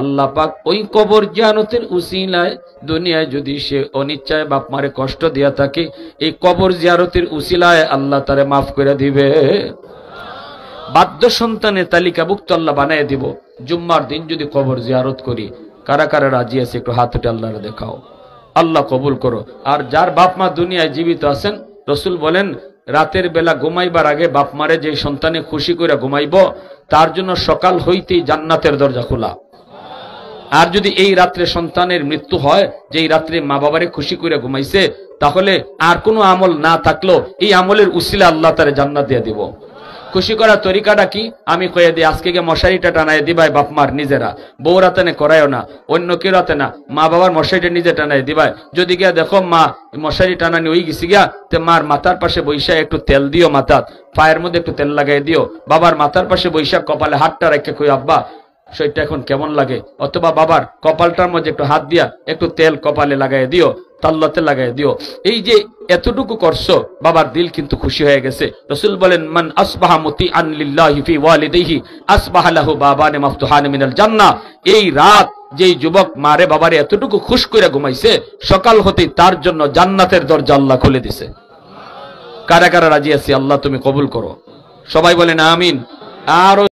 আল্লাহ পাক ওই কবর জিয়ারতের উসিলায় দুনিয়ায় যদি সে অনিচ্ছায় বাপ মারে কষ্ট দিয়া থাকে, এই কবর জিয়ারতের উসিলায় আল্লাহ তারে মাফ করে দিবে। বাধ্য সন্তানের তালিকাভুক্ত আল্লাহ বানায় দিব জুম্মার দিন যদি কবর জিয়ারত করি। কারা কারা রাজি আছে একটু হাত উঠে আল্লাহরে দেখাও, আল্লাহ কবুল করো। আর যার বাপ মা দুনিয়ায় জীবিত আছেন, রসুল বলেন রাতের বেলা ঘুমাইবার আগে বাপ মারে যে সন্তানে খুশি করে ঘুমাইব, তার জন্য সকাল হইতেই জান্নাতের দরজা খোলা। আর যদি এই রাত্রে সন্তানের মৃত্যু হয়, যে এই রাত্রে মা বাবারে খুশি করে ঘুমাইছে, তাহলে আর কোনো আমল না থাকলো এই আমলের উসিলা আল্লাহ তারে জান্নাত দিয়ে দিব। খুশি করার তরিকাটা কি আমি কয়ে দিই, আজকে গিয়ে মশারিটা টানায় দিবাই বাপ মার নিজেরা, বউ রাতে করায়ও না, অন্য কেউ রাতে না, মা বাবার মশারিটা নিজে টানায় দিবাই। যদি গিয়া দেখো মা মশারি টানানি ওই গেছি গিয়া, তে মার মাথার পাশে বৈশা একটু তেল দিও, মাথার পায়ের মধ্যে একটু তেল লাগাই দিও, বাবার মাথার পাশে বৈশাখ কপালে হাতটা রেখে কই আব্বা শরীরটা এখন কেমন লাগে, অথবা বাবার কপালটার মধ্যে একটু হাত দিয়া একটু তেল কপালে লাগাই দিও। তাল্লাতে লাগাই দিও। এই যে এতটুকু করছো, বাবার দিল কিন্তু খুশি হয়ে গেছে। রাসূল বলেন, মান আসবাহা মুতিআন লিল্লাহি ফি ওয়ালিদাইহি আসবাহা লাহু বাবানে মাফতুহানে মিনাল জান্নাহ। এই রাত যেই যুবক মারে বাবারে এতটুকু খুশ করে ঘুমাইছে, সকাল হতেই তার জন্য জান্নাতের দরজা আল্লাহ খুলে দিছে। কারা কারা রাজি আছি? আল্লাহ তুমি কবুল করো। সবাই বলেন আমিন। আর